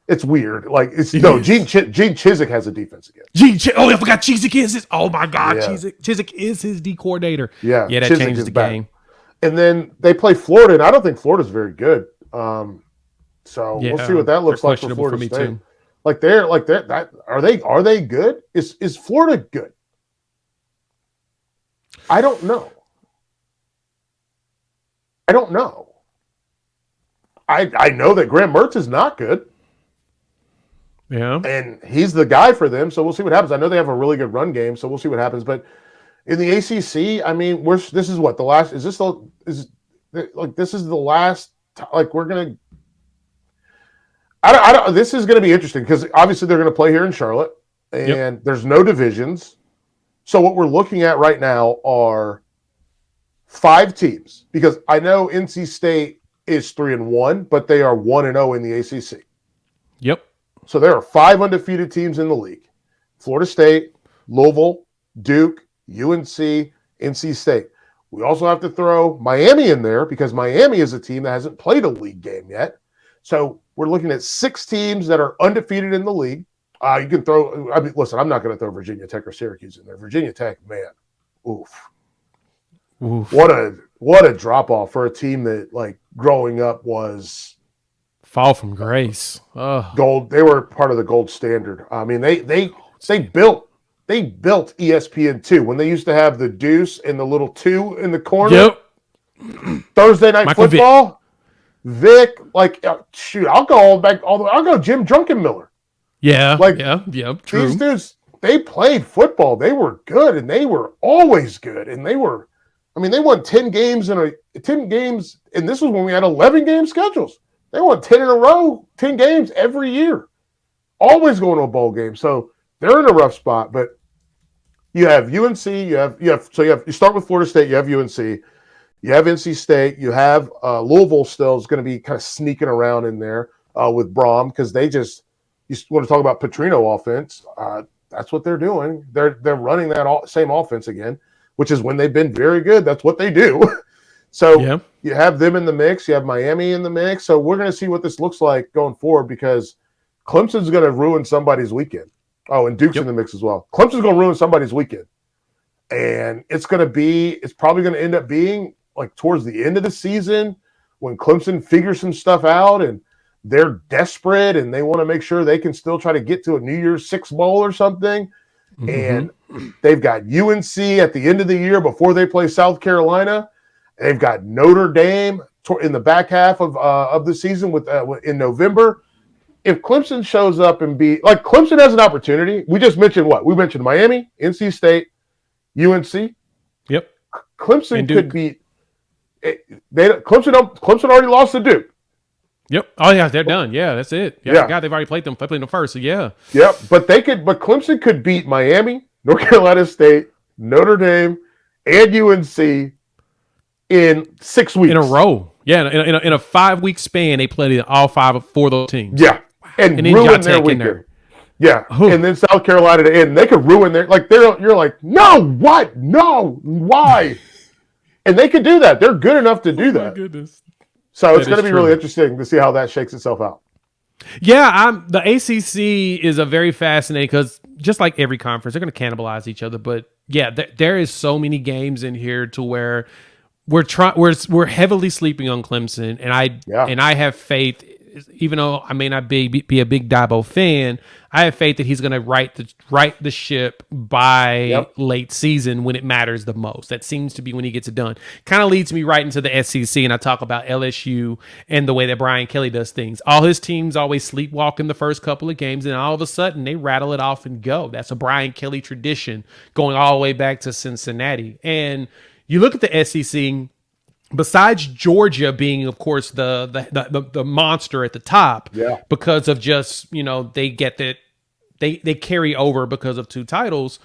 It's weird. Gene Chizik has a defense again. I forgot Chizik is his. Oh my God, yeah. Chizik is his D coordinator. Yeah, that Chizik changed the game. And then they play Florida, and I don't think Florida's very good. We'll see what that looks like for Florida State. Too. Are they good? Is Florida good? I don't know. I know that Graham Mertz is not good. Yeah. And he's the guy for them, so we'll see what happens. I know they have a really good run game, so we'll see what happens. But in the ACC, this is what the last is. This is the last. We're gonna. I don't. This is going to be interesting because obviously they're going to play here in Charlotte, and there's no divisions. So what we're looking at right now are 5 teams because I know NC State is 3-1, but they are 1-0 in the ACC. Yep. So there are 5 undefeated teams in the league: Florida State, Louisville, Duke, UNC, NC State. We also have to throw Miami in there because Miami is a team that hasn't played a league game yet. So we're looking at 6 teams that are undefeated in the league. You can throw. Listen, I'm not going to throw Virginia Tech or Syracuse in there. Virginia Tech, man, oof. What a drop off for a team that growing up was fall from grace. Gold. They were part of the gold standard. They built ESPN2 when they used to have the deuce and the little 2 in the corner. Yep. Thursday night Michael football. Vic, I'll go all back. I'll go Jim Druckenmiller. Yeah, true. These dudes, they played football. They were good, and they were always good. And they won 10 games and this was when we had 11 game schedules. They won 10 in a row, 10 games every year, always going to a bowl game. So they're in a rough spot. But you have UNC, you start with Florida State, you have UNC, you have NC State, you have Louisville still is going to be kind of sneaking around in there with Braum because you want to talk about Petrino offense. that's what they're doing. They're running that same offense again, which is when they've been very good. That's what they do. So you have them in the mix. You have Miami in the mix. So we're going to see what this looks like going forward because Clemson's going to ruin somebody's weekend. Oh, and Duke's in the mix as well. Clemson's going to ruin somebody's weekend. And it's probably going to end up being like towards the end of the season when Clemson figures some stuff out and they're desperate and they want to make sure they can still try to get to a New Year's Six Bowl or something. And they've got UNC at the end of the year before they play South Carolina. They've got Notre Dame in the back half of the season in November. If Clemson shows up and Clemson has an opportunity. We just mentioned what? We mentioned Miami, NC State, UNC. Yep. Clemson could beat. Clemson already lost to Duke. Yep. Oh yeah, they're done. Yeah, that's it. Yeah. God, they've already played them. They played them first. So yeah. Yep. But Clemson could beat Miami, North Carolina State, Notre Dame, and UNC in 6 weeks in a row. Yeah, in a 5-week span, they played all 4 of those teams. Yeah, and then ruin their weekend. Yeah, and then South Carolina to end. They could ruin you're like, no, what? No, why? And they could do that. They're good enough to do that. Oh my goodness. So it's going to be really interesting to see how that shakes itself out. Yeah, the ACC is a very fascinating because just like every conference, they're going to cannibalize each other. But yeah, there is so many games in here to where we're heavily sleeping on Clemson, and I have faith. Even though I may not be a big Dabo fan, I have faith that he's going to right the ship by late season when it matters the most. That seems to be when he gets it done. Kind of leads me right into the SEC, and I talk about LSU and the way that Brian Kelly does things. All his teams always sleepwalk in the first couple of games, and all of a sudden they rattle it off and go. That's a Brian Kelly tradition going all the way back to Cincinnati. And you look at the SEC. Besides Georgia being, of course, the monster at the top, because of just they get that they carry over because of 2 titles.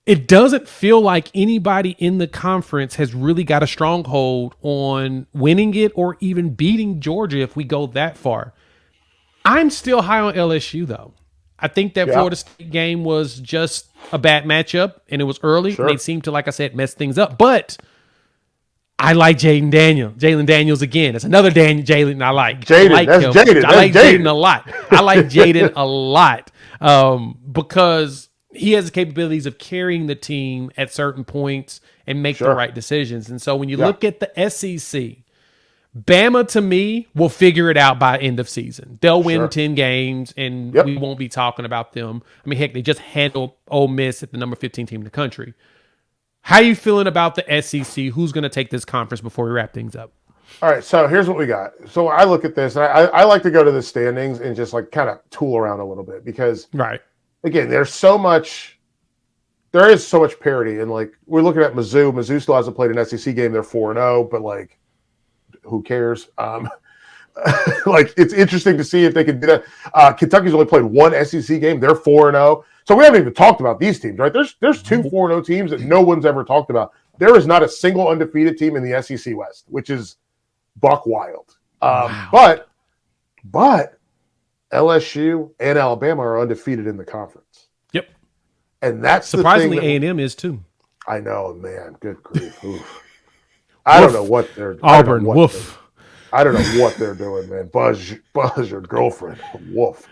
It doesn't feel like anybody in the conference has really got a stronghold on winning it or even beating Georgia if we go that far. I'm still high on LSU though. I think that Florida State game was just a bad matchup and it was early. And they seemed to, like I said, mess things up, but. I like Jalen Daniels again. It's another Jalen I like. Jaden, I like Jaden a lot. I like Jaden a lot because he has the capabilities of carrying the team at certain points and make the right decisions. And so when you look at the SEC, Bama to me will figure it out by end of season. They'll win 10 games and we won't be talking about them. I mean, heck, they just handled Ole Miss at the number 15 team in the country. How are you feeling about the SEC? Who's going to take this conference before we wrap things up? All right, so here's what we got. So I look at this, and I like to go to the standings and just like kind of tool around a little bit because, again, there is so much parity. And like we're looking at Mizzou. Mizzou still hasn't played an SEC game. They're 4-0, but like, who cares? Like it's interesting to see if they can do that. Kentucky's only played one SEC game. They're 4-0. So we haven't even talked about these teams, right? There's 2 4-0 teams that no one's ever talked about. There is not a single undefeated team in the SEC West, which is buck wild. But LSU and Alabama are undefeated in the conference. Yep. And that's surprisingly the thing A&M is too. I know, man. Good grief. I don't know what they're Auburn. Woof. I don't know what they're doing, man. Buzz your girlfriend. Woof.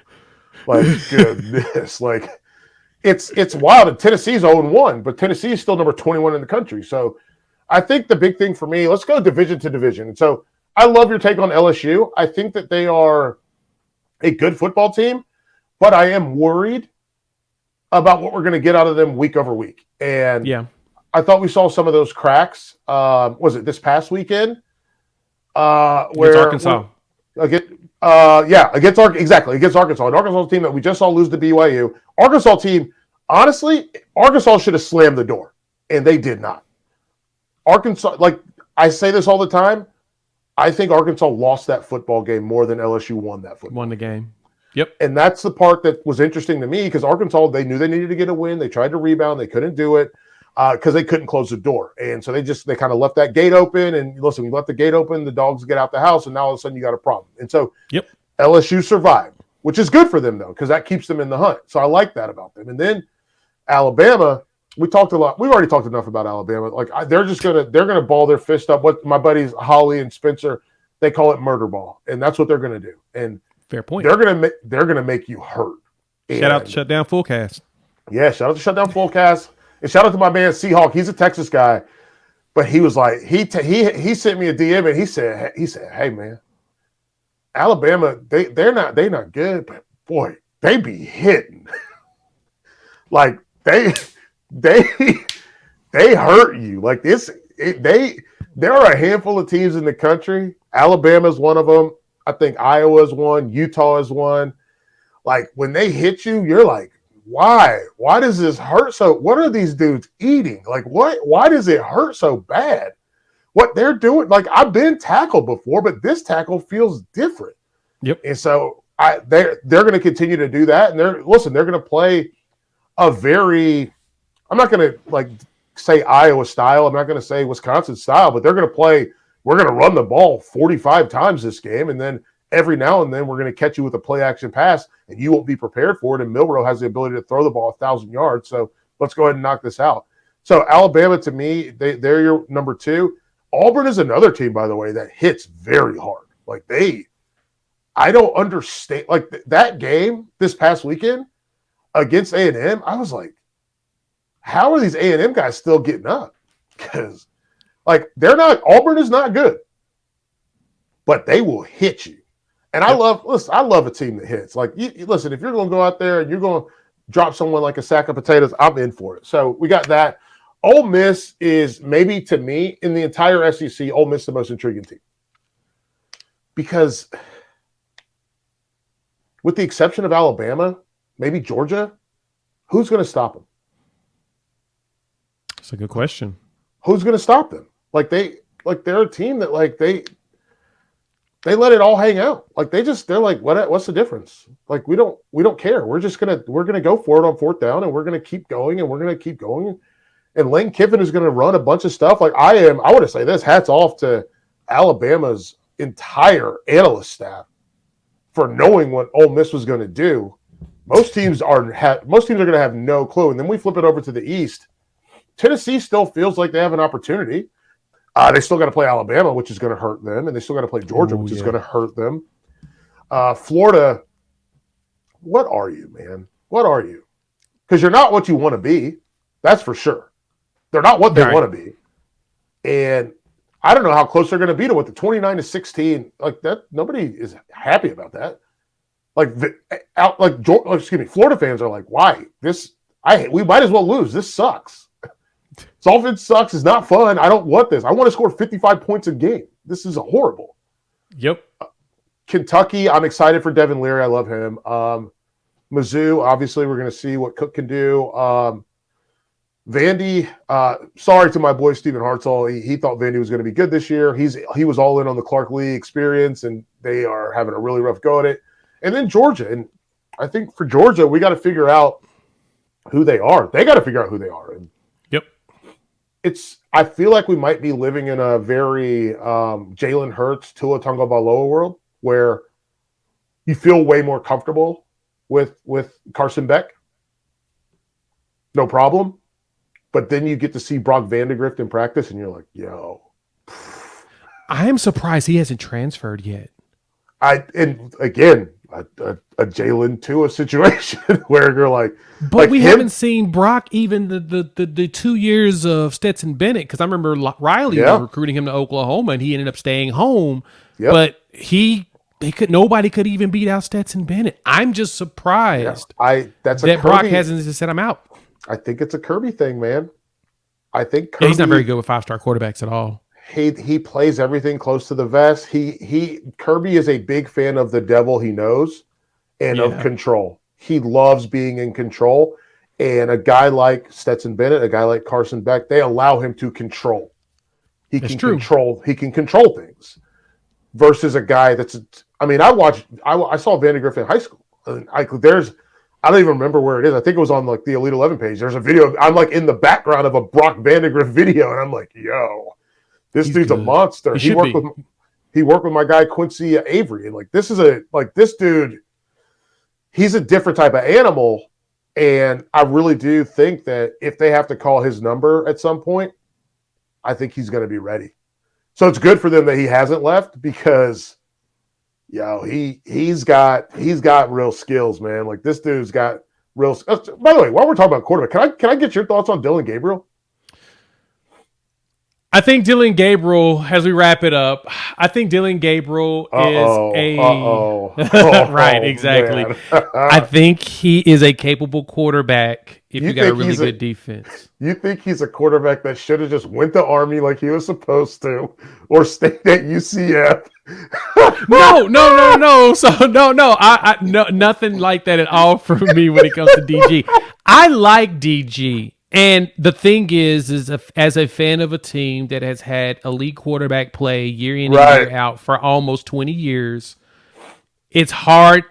Like goodness, like. It's wild. And Tennessee's 0-1, but Tennessee is still number 21 in the country. So I think the big thing for me, let's go division to division. And so I love your take on LSU. I think that they are a good football team, but I am worried about what we're going to get out of them week over week. And I thought we saw some of those cracks. Was it this past weekend? Where Arkansas. Against Arkansas. An Arkansas team that we just saw lose to BYU. Arkansas team, honestly, Arkansas should have slammed the door, and they did not. Arkansas, like I say this all the time, I think Arkansas lost that football game more than LSU won that football. Won the game. Yep. And that's the part that was interesting to me because Arkansas, they knew they needed to get a win. They tried to rebound. They couldn't do it because they couldn't close the door. And so they kind of left that gate open. And listen, you left the gate open, the dogs get out the house, and now all of a sudden you got a problem. And so LSU survived, which is good for them, though, because that keeps them in the hunt. So I like that about them. And then Alabama, we talked a lot. We've already talked enough about Alabama. Like they're gonna ball their fist up. What my buddies Holly and Spencer, they call it murder ball, and that's what they're gonna do. And fair point. They're gonna make you hurt. Shout out to Shutdown Fullcast. Yeah, shout out to Shutdown Fullcast, and shout out to my man Seahawk. He's a Texas guy, but he was like he sent me a DM and he said, hey man, Alabama they're not good, but boy they be hitting. Like they hurt you. Like there are a handful of teams in the country. Alabama's one of them. I think Iowa's one. Utah is one. Like when they hit you, you're like, why? Why does this hurt so? What are these dudes eating? Like what? Why does it hurt so bad? What they're doing? Like I've been tackled before, but this tackle feels different. Yep. And so they're going to continue to do that. And they're going to play a very. I'm not going to like say Iowa style. I'm not going to say Wisconsin style, but they're going to play. We're going to run the ball 45 times this game, and then every now and then we're going to catch you with a play action pass, and you won't be prepared for it. And Milroe has the ability to throw the ball 1,000 yards. So let's go ahead and knock this out. So Alabama, to me, they're your number two. Auburn is another team, by the way, that hits very hard. Like I don't understand. Like that game this past weekend against A&M, I was like, how are these A&M guys still getting up? Because like Auburn is not good, but they will hit you. And I love a team that hits. Like, listen, if you're going to go out there and you're going to drop someone like a sack of potatoes, I'm in for it. So we got that. Ole Miss is maybe, to me, in the entire SEC, Ole Miss the most intriguing team. Because with the exception of Alabama, maybe Georgia, who's going to stop them? That's a good question. Who's going to stop them? They're a team that they let it all hang out. Like they're like, what's the difference? Like we don't care. We're gonna go for it on fourth down, and we're gonna keep going, and we're gonna keep going. And Lane Kiffin is gonna run a bunch of stuff. Like I want to say this, hats off to Alabama's entire analyst staff for knowing what Ole Miss was going to do. Most teams are going to have no clue. And then we flip it over to the East. Tennessee still feels like they have an opportunity. They still got to play Alabama, which is going to hurt them, and they still got to play Georgia, which is going to hurt them. Florida, what are you, man? What are you? Because you're not what you want to be. That's for sure. They're not what they want to be. And I don't know how close they're going to be to what the 29-16. Like that, nobody is happy about that. Florida fans are like, why? We might as well lose. This sucks. This offense sucks. It's not fun. I don't want this. I want to score 55 points a game. This is horrible. Yep. Kentucky, I'm excited for Devin Leary. I love him. Mizzou, obviously, we're going to see what Cook can do. Vandy, sorry to my boy Stephen Hartzell. He thought Vandy was going to be good this year. He was all in on the Clark Lee experience, and they are having a really rough go at it. And then Georgia. And I think for Georgia, we got to figure out who they are. They got to figure out who they are. And yep. I feel like we might be living in a very Jalen Hurts, Tua Tagovailoa world where you feel way more comfortable with Carson Beck. No problem. But then you get to see Brock Vandagrift in practice, and you're like, yo. I am surprised he hasn't transferred yet. And again, a Jalen Tua situation where you're like. But we haven't seen Brock even the 2 years of Stetson Bennett, because I remember Riley was recruiting him to Oklahoma, and he ended up staying home. Yep. But nobody could even beat out Stetson Bennett. I'm just surprised that Brock hasn't just said I'm out. I think it's a Kirby thing, man. I think Kirby, he's not very good with 5-star quarterbacks at all. He plays everything close to the vest. Kirby is a big fan of the devil he knows and of control. He loves being in control. And a guy like Stetson Bennett, a guy like Carson Beck, they allow him to control. He can control things. Versus a guy I saw Vandagriff in high school. I don't even remember where it is. I think it was on like the Elite 11 page. There's a video. I'm like in the background of a Brock Vandagriff video, and I'm like, yo, this dude's good. A monster. He worked with my guy Quincy Avery, and this dude, he's a different type of animal. And I really do think that if they have to call his number at some point, I think he's going to be ready. So it's good for them that he hasn't left because, he's got real skills, man. Like this dude's got real. By the way, while we're talking about quarterback, can I get your thoughts on Dillon Gabriel? I think Dillon Gabriel, as we wrap it up, I think Dillon Gabriel is right, exactly. I think he is a capable quarterback if you got a really good defense. You think he's a quarterback that should have just went to Army like he was supposed to, or stayed at UCF? No. So no. I nothing like that at all for me when it comes to DG. I like DG. And the thing is as a fan of a team that has had elite quarterback play year in and year out for almost 20 years, it's hard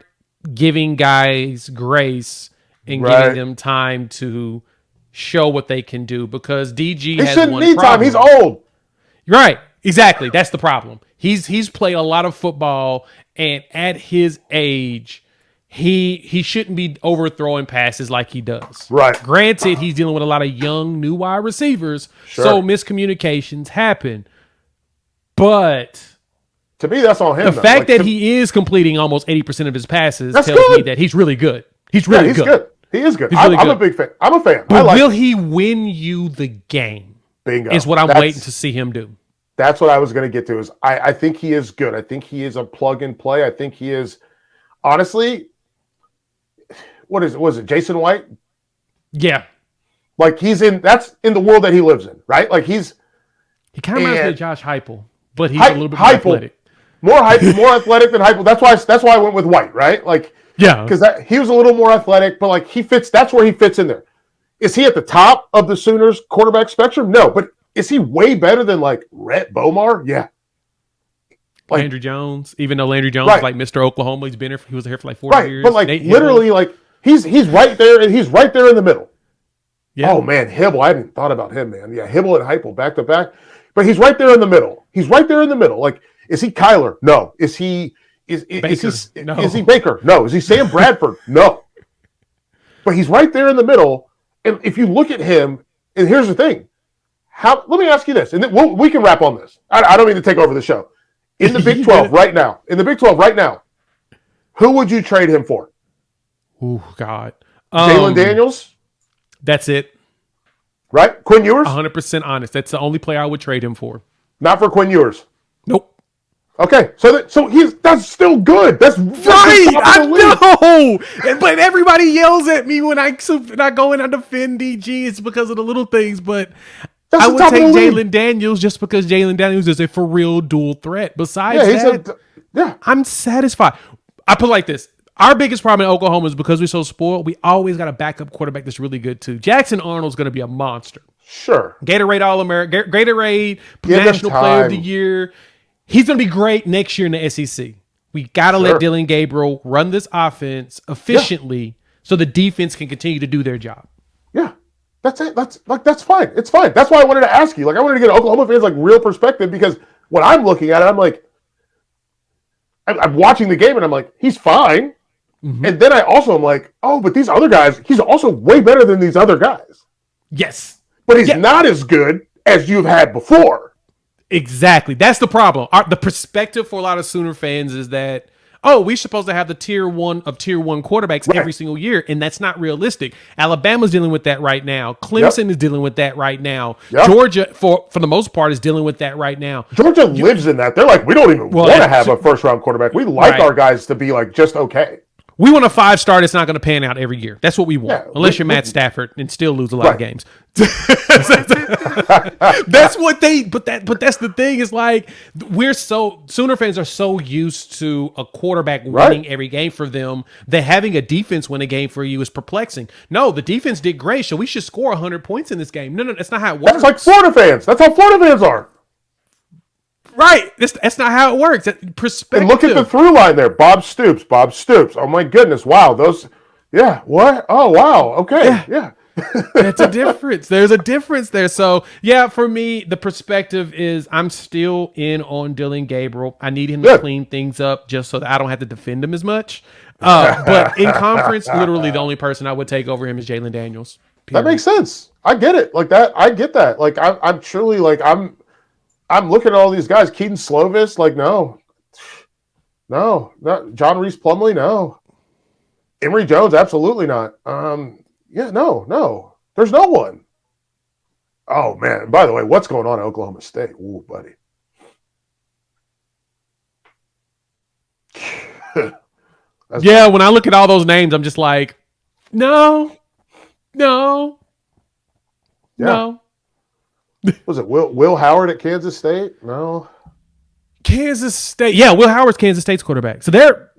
giving guys grace and giving them time to show what they can do because DG has one problem. Time. He's old. Right. Exactly. That's the problem. He's played a lot of football, and at his age, he shouldn't be overthrowing passes like he does. Right. Granted, he's dealing with a lot of young, new wide receivers, so miscommunications happen. But to me, that's on him. The fact that he is completing almost 80% of his passes tells me that he's really good. He's really good. He is good. Really I'm a big fan. I'm a fan. But will he win you the game? Bingo. Is what I'm waiting to see him do. That's what I was going to get to. Is I think he is good. I think he is a plug and play. I think he is, honestly. Was it Jason White? Yeah. Like that's in the world that he lives in, right? Like he kind of reminds me of Josh Heupel, but he's a little bit more athletic. More athletic than Heupel. That's why I went with White, right? Like, yeah. Because he was a little more athletic, but like he fits, that's where he fits in there. Is he at the top of the Sooners quarterback spectrum? No, but is he way better than like Rhett Bomar? Yeah. Like, Landry Jones, even though Landry Jones is like Mr. Oklahoma, he was here for like 40 years. But like literally like he's right there and he's right there in the middle. Yeah. Oh man, Hibble. I hadn't thought about him, man. Yeah, Hibble and Heupel back to back. But he's right there in the middle. Like, is he Kyler? No. Is he Baker? No. Is he Sam Bradford? No. But he's right there in the middle. And if you look at him, and here's the thing. Let me ask you this, and then we can wrap on this. I don't mean to take over the show. In the Big 12 right now, who would you trade him for? Oh, God. Jalen Daniels? That's it. Right? Quinn Ewers? 100% honest. That's the only player I would trade him for. Not for Quinn Ewers? Nope. Okay, so that's still good. That's right. I know, but everybody yells at me when I go in and defend DG. It's because of the little things, but I would take Jalen Daniels just because Jalen Daniels is a for real dual threat. Besides I'm satisfied. I put it like this. Our biggest problem in Oklahoma is because we're so spoiled, we always got a backup quarterback that's really good too. Jackson Arnold's going to be a monster. Sure. Gatorade All-American, Gatorade National Player of the Year. He's going to be great next year in the SEC. We got to let Dillon Gabriel run this offense efficiently so the defense can continue to do their job. Yeah. That's it. That's fine. It's fine. That's why I wanted to ask you. Like, I wanted to get Oklahoma fans like real perspective because when I'm looking at it, I'm like, I'm watching the game and I'm like, he's fine. Mm-hmm. And then I also am like, oh, but these other guys, he's also way better than these other guys. Yes. But he's not as good as you've had before. Exactly. That's the problem. The perspective for a lot of Sooner fans is that, we're supposed to have the tier one quarterbacks every single year, and that's not realistic. Alabama's dealing with that right now. Clemson is dealing with that right now. Georgia, for the most part, is dealing with that right now. Georgia lives in that. They're like, we don't even want to have a first-round quarterback. We like our guys to be like just okay. We want a 5-star that's not going to pan out every year. That's what we want. Unless you're Matt Stafford and still lose a lot of games. That's what but that's the thing is like Sooner fans are so used to a quarterback winning every game for them that having a defense win a game for you is perplexing. No, the defense did great, so we should score 100 points in this game. No, that's not how it works. That's like Florida fans. That's how Florida fans are. Right. That's not how it works. That perspective. And look at the through line there. Bob Stoops. Oh, my goodness. Wow. What? Oh, wow. Okay. Yeah. That's a difference. There's a difference there. So, for me, the perspective is I'm still in on Dillon Gabriel. I need him to clean things up just so that I don't have to defend him as much. But in conference, literally the only person I would take over him is Jalen Daniels. That makes sense. I get it. Like that, I get that. Like I'm truly like I'm looking at all these guys. Keaton Slovis, like no, not John Reese Plumlee, no. Emory Jones, absolutely not. Yeah, no. There's no one. Oh man! By the way, what's going on at Oklahoma State? Ooh, buddy. Yeah, when I look at all those names, I'm just like, no. Was it Will Howard at Kansas State? No. Kansas State. Yeah, Will Howard's Kansas State's quarterback. So they're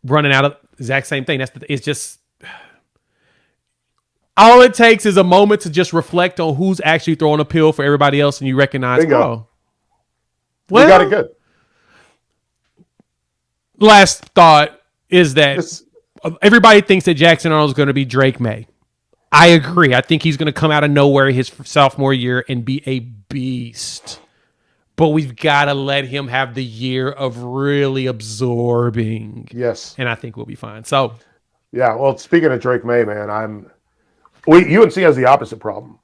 running out of the exact same thing. It's just all it takes is a moment to just reflect on who's actually throwing a pill for everybody else, and you recognize, well, you got it good. Last thought is that everybody thinks that Jackson Arnold is going to be Drake May. I agree. I think he's going to come out of nowhere his sophomore year and be a beast. But we've got to let him have the year of really absorbing. Yes. And I think we'll be fine. So, yeah, well, speaking of Drake May, man, UNC has the opposite problem.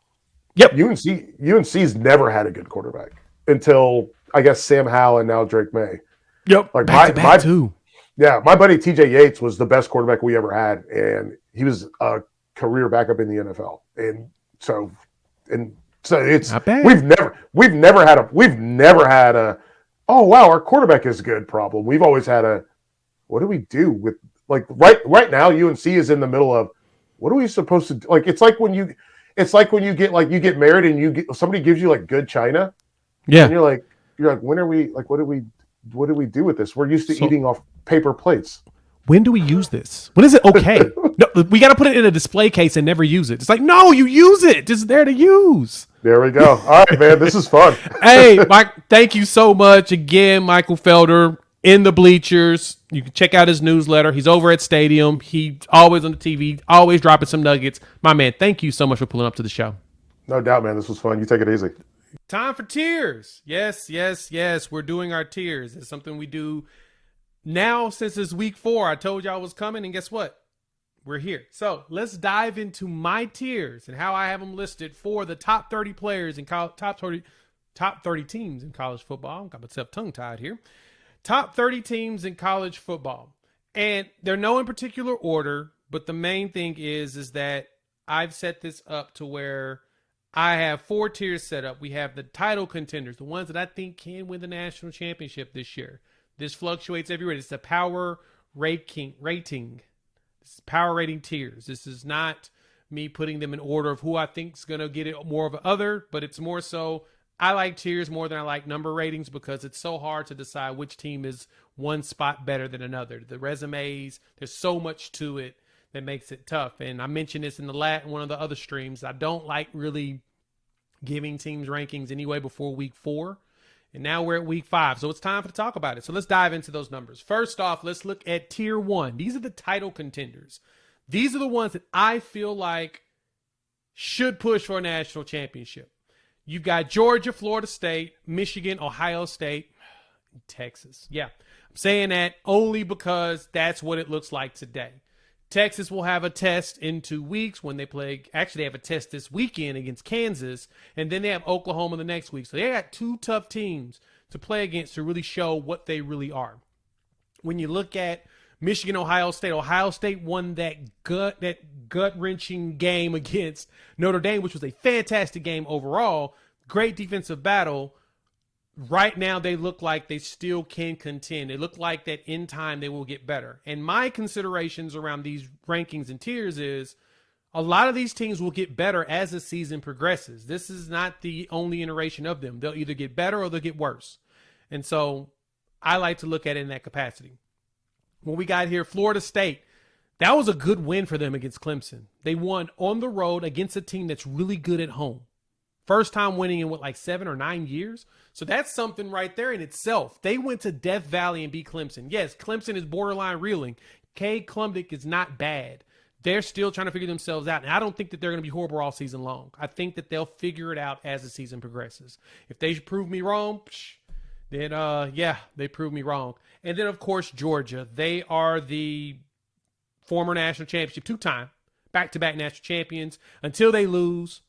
Yep. UNC's never had a good quarterback until, I guess, Sam Howell and now Drake May. Yep. Like back too. Yeah, my buddy TJ Yates was the best quarterback we ever had, and he was a career backup in the NFL. And so it's not bad. We've never had a oh wow, our quarterback is good problem. We've always had a what do we do with like right now UNC is in the middle of what are we supposed to do? Like it's like when you get married and somebody gives you like good china. Yeah. And you're like when are we like what do we do with this? We're used to eating off paper plates. When do we use this? When is it okay? No, we got to put it in a display case and never use it. It's like, no, you use it. It's there to use. There we go. All right, man. This is fun. Hey, Mike, thank you so much. Again, Michael Felder in the Bleachers. You can check out his newsletter. He's over at Stadium. He's always on the TV, always dropping some nuggets. My man, thank you so much for pulling up to the show. No doubt, man. This was fun. You take it easy. Time for tiers. Yes. We're doing our tiers. It's something we do now since it's week 4. I told you I was coming, and guess what? We're here. So let's dive into my tiers and how I have them listed for the top 30 players in top 30 teams in college football. I've got myself tongue-tied here. Top 30 teams in college football. And they're no in particular order, but the main thing is that I've set this up to where I have 4 tiers set up. We have the title contenders, the ones that I think can win the national championship this year. This fluctuates every year. It's a power rating. This is power rating tiers. This is not me putting them in order of who I think is going to get it more of an other, but it's more so I like tiers more than I like number ratings because it's so hard to decide which team is one spot better than another. The resumes, there's so much to it that makes it tough. And I mentioned this in one of the other streams. I don't like really giving teams rankings anyway before week 4. And now we're at week 5, so it's time to talk about it. So let's dive into those numbers. First off, let's look at tier 1. These are the title contenders. These are the ones that I feel like should push for a national championship. You've got Georgia, Florida State, Michigan, Ohio State, Texas. Yeah, I'm saying that only because that's what it looks like today. Texas will have a test in 2 weeks when they play. Actually, they have a test this weekend against Kansas, and then they have Oklahoma the next week. So they got 2 tough teams to play against to really show what they really are. When you look at Michigan, Ohio State won that gut-wrenching game against Notre Dame, which was a fantastic game overall. Great defensive battle. Right now, they look like they still can contend. They look like that in time they will get better. And my considerations around these rankings and tiers is a lot of these teams will get better as the season progresses. This is not the only iteration of them. They'll either get better or they'll get worse. And so I like to look at it in that capacity. When we got here, Florida State, that was a good win for them against Clemson. They won on the road against a team that's really good at home. First time winning in 7 or 9 years? So that's something right there in itself. They went to Death Valley and beat Clemson. Yes, Clemson is borderline reeling. Cade Klubnik is not bad. They're still trying to figure themselves out. And I don't think that they're going to be horrible all season long. I think that they'll figure it out as the season progresses. If they prove me wrong, then yeah, they proved me wrong. And then of course Georgia, they are the former national championship, two-time back-to-back national champions. Until they lose,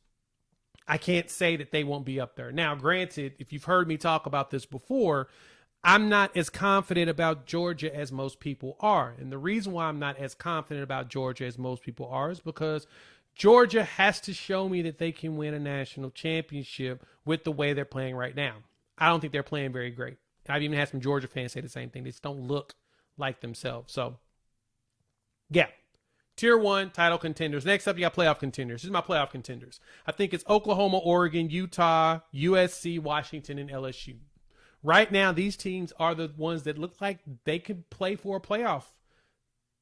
I can't say that they won't be up there. Now, granted, if you've heard me talk about this before, I'm not as confident about Georgia as most people are. And the reason why I'm not as confident about Georgia as most people are is because Georgia has to show me that they can win a national championship with the way they're playing right now. I don't think they're playing very great. I've even had some Georgia fans say the same thing. They just don't look like themselves. So, yeah. Tier 1 title contenders. Next up, you got playoff contenders. This is my playoff contenders. I think it's Oklahoma, Oregon, Utah, USC, Washington, and LSU. Right now, these teams are the ones that look like they could play for a playoff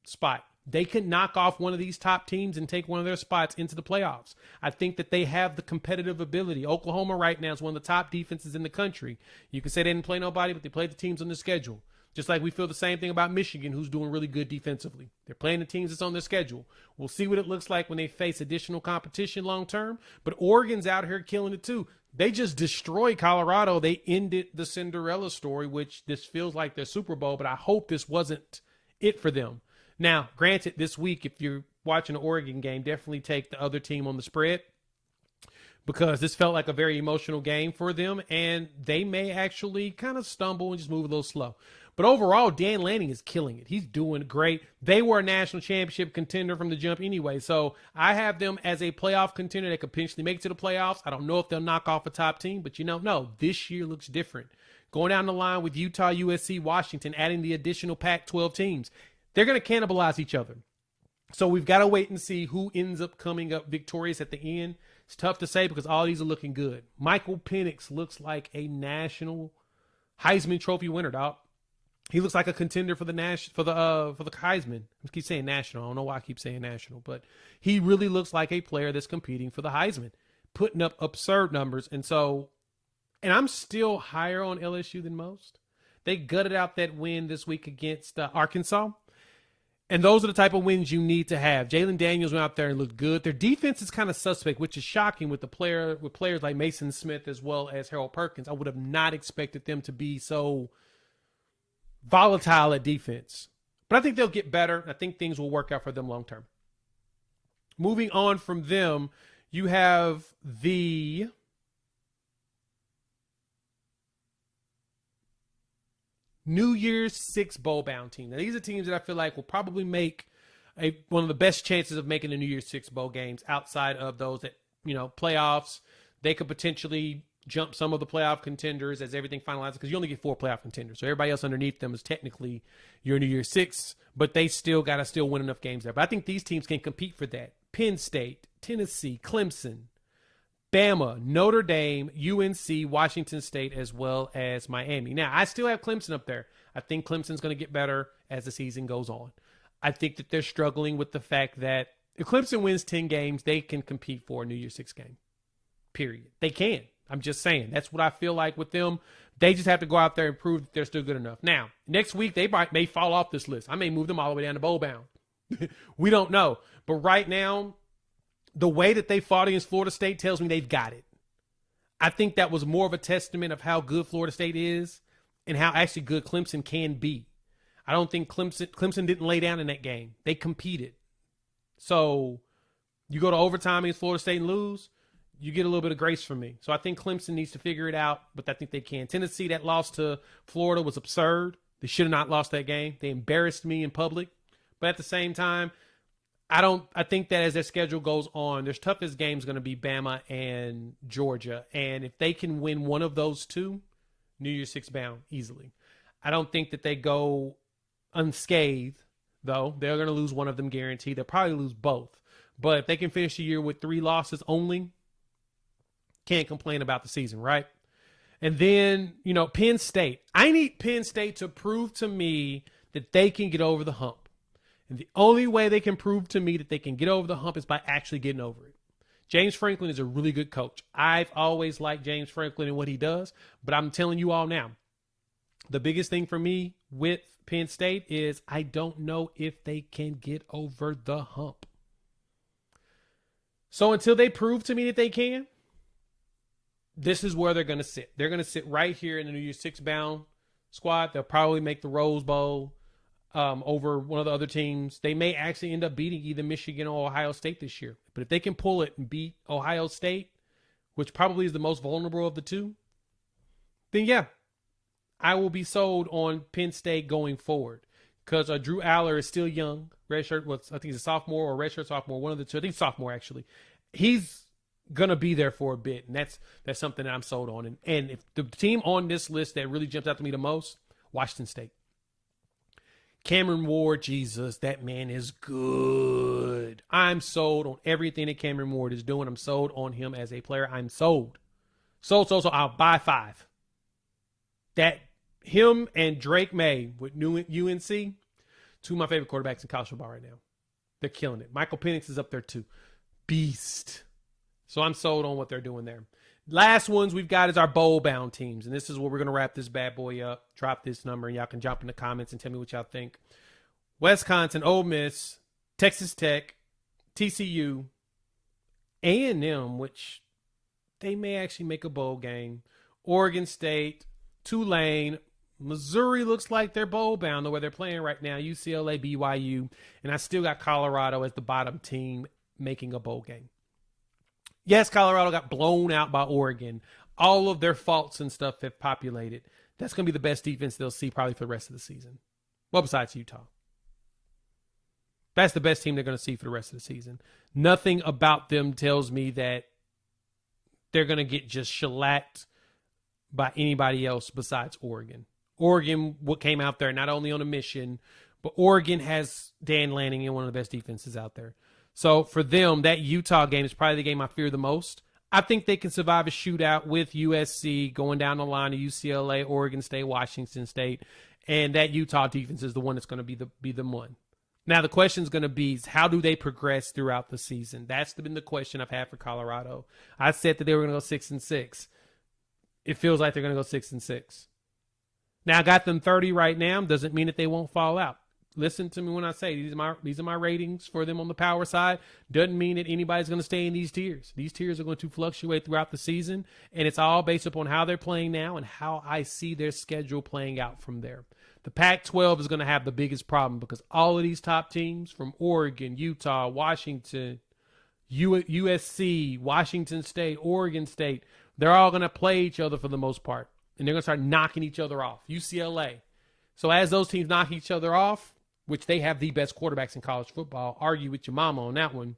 spot. They could knock off one of these top teams and take one of their spots into the playoffs. I think that they have the competitive ability. Oklahoma right now is one of the top defenses in the country. You can say they didn't play nobody, but they played the teams on the schedule. Just like we feel the same thing about Michigan, who's doing really good defensively. They're playing the teams that's on their schedule. We'll see what it looks like when they face additional competition long term. But Oregon's out here killing it too. They just destroyed Colorado. They ended the Cinderella story, which this feels like their Super Bowl, but I hope this wasn't it for them. Now, granted, this week, if you're watching an Oregon game, definitely take the other team on the spread, because this felt like a very emotional game for them, and they may actually kind of stumble and just move a little slow. But overall, Dan Lanning is killing it. He's doing great. They were a national championship contender from the jump anyway, so I have them as a playoff contender that could potentially make it to the playoffs. I don't know if they'll knock off a top team, but no, this year looks different. Going down the line with Utah, USC, Washington, adding the additional Pac-12 teams, they're going to cannibalize each other. So we've got to wait and see who ends up coming up victorious at the end. It's tough to say because all these are looking good. Michael Penix looks like a national Heisman Trophy winner, dog. He looks like a contender for the Heisman. I keep saying national. I don't know why I keep saying national, but he really looks like a player that's competing for the Heisman, putting up absurd numbers. And I'm still higher on LSU than most. They gutted out that win this week against Arkansas. And those are the type of wins you need to have. Jalen Daniels went out there and looked good. Their defense is kind of suspect, which is shocking with players like Mason Smith as well as Harold Perkins. I would have not expected them to be so volatile at defense. But I think they'll get better. I think things will work out for them long term. Moving on from them, you have the New Year's Six bowl bound team. Now, these are teams that I feel like will probably make one of the best chances of making the New Year's Six bowl games outside of those that, playoffs. They could potentially jump some of the playoff contenders as everything finalizes, because you only get 4 playoff contenders. So everybody else underneath them is technically your New Year's Six, but they still got to win enough games there. But I think these teams can compete for that. Penn State, Tennessee, Clemson, Bama, Notre Dame, UNC, Washington State, as well as Miami. Now, I still have Clemson up there. I think Clemson's going to get better as the season goes on. I think that they're struggling with the fact that if Clemson wins 10 games, they can compete for a New Year's Six game. Period. They can. I'm just saying. That's what I feel like with them. They just have to go out there and prove that they're still good enough. Now, next week, they may fall off this list. I may move them all the way down to bowl bound. We don't know. But right now, the way that they fought against Florida State tells me they've got it. I think that was more of a testament of how good Florida State is and how actually good Clemson can be. I don't think Clemson didn't lay down in that game. They competed. So you go to overtime against Florida State and lose, you get a little bit of grace from me. So I think Clemson needs to figure it out, but I think they can. Tennessee, that loss to Florida was absurd. They should have not lost that game. They embarrassed me in public. But at the same time, I think that as their schedule goes on, their toughest game is going to be Bama and Georgia. And if they can win one of those two, New Year's Six bound easily. I don't think that they go unscathed, though. They're going to lose one of them guaranteed. They'll probably lose both. But if they can finish the year with 3 losses only, can't complain about the season, right? And then, Penn State. I need Penn State to prove to me that they can get over the hump. And the only way they can prove to me that they can get over the hump is by actually getting over it. James Franklin is a really good coach. I've always liked James Franklin and what he does, but I'm telling you all now, the biggest thing for me with Penn State is I don't know if they can get over the hump. So until they prove to me that they can, this is where they're going to sit. They're going to sit right here in the New Year's Six bound squad. They'll probably make the Rose Bowl over one of the other teams. They may actually end up beating either Michigan or Ohio State this year. But if they can pull it and beat Ohio State, which probably is the most vulnerable of the two, then yeah, I will be sold on Penn State going forward. Because Drew Aller is still young. Redshirt, I think he's a sophomore or redshirt sophomore, one of the two. I think sophomore, actually. He's going to be there for a bit, and that's something that I'm sold on. And if the team on this list that really jumps out to me the most, Washington State. Cameron Ward, Jesus, that man is good. I'm sold on everything that Cameron Ward is doing. I'm sold on him as a player. I'm sold. Sold. I'll buy 5. That him and Drake May with UNC, 2 of my favorite quarterbacks in college football right now. They're killing it. Michael Penix is up there too. Beast. So I'm sold on what they're doing there. Last ones we've got is our bowl-bound teams. And this is where we're going to wrap this bad boy up. Drop this number, and y'all can jump in the comments and tell me what y'all think. Wisconsin, Ole Miss, Texas Tech, TCU, A&M, which they may actually make a bowl game, Oregon State, Tulane, Missouri looks like they're bowl-bound the way they're playing right now, UCLA, BYU, and I still got Colorado as the bottom team making a bowl game. Yes, Colorado got blown out by Oregon. All of their faults and stuff have populated. That's going to be the best defense they'll see probably for the rest of the season. Well, besides Utah. That's the best team they're going to see for the rest of the season. Nothing about them tells me that they're going to get just shellacked by anybody else besides Oregon. Oregon came out there not only on a mission, but Oregon has Dan Lanning in one of the best defenses out there. So for them, that Utah game is probably the game I fear the most. I think they can survive a shootout with USC going down the line to UCLA, Oregon State, Washington State, and that Utah defense is the one that's going to be the one. Now the question is going to be is how do they progress throughout the season? That's been the question I've had for Colorado. I said that they were going to go 6-6. It feels like they're going to go 6-6. Now I got them 30 right now. Doesn't mean that they won't fall out. Listen to me when I say these are my ratings for them on the power side. Doesn't mean that anybody's going to stay in these tiers. These tiers are going to fluctuate throughout the season, and it's all based upon how they're playing now and how I see their schedule playing out from there. The Pac-12 is going to have the biggest problem because all of these top teams from Oregon, Utah, Washington, USC, Washington State, Oregon State, they're all going to play each other for the most part, and they're going to start knocking each other off. UCLA. So as those teams knock each other off, which they have the best quarterbacks in college football, argue with your mama on that one,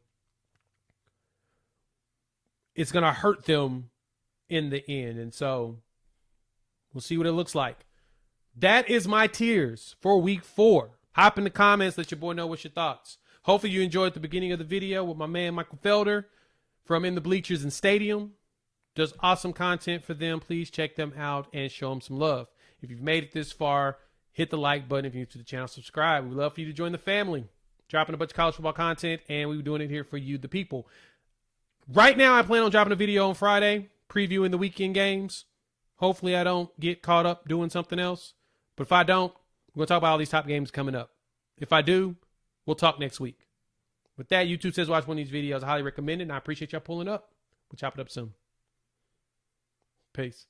it's going to hurt them in the end. And so we'll see what it looks like. That is my tiers for week 4. Hop in the comments. Let your boy know what's your thoughts. Hopefully you enjoyed the beginning of the video with my man Michael Felder from In the Bleachers and Stadium. Does awesome content for them. Please check them out and show them some love. If you've made it this far, hit the like button. If you're new to the channel, subscribe. We'd love for you to join the family. Dropping a bunch of college football content, and we're doing it here for you, the people. Right now, I plan on dropping a video on Friday, previewing the weekend games. Hopefully, I don't get caught up doing something else. But if I don't, we're going to talk about all these top games coming up. If I do, we'll talk next week. With that, YouTube says watch one of these videos. I highly recommend it, and I appreciate y'all pulling up. We'll chop it up soon. Peace.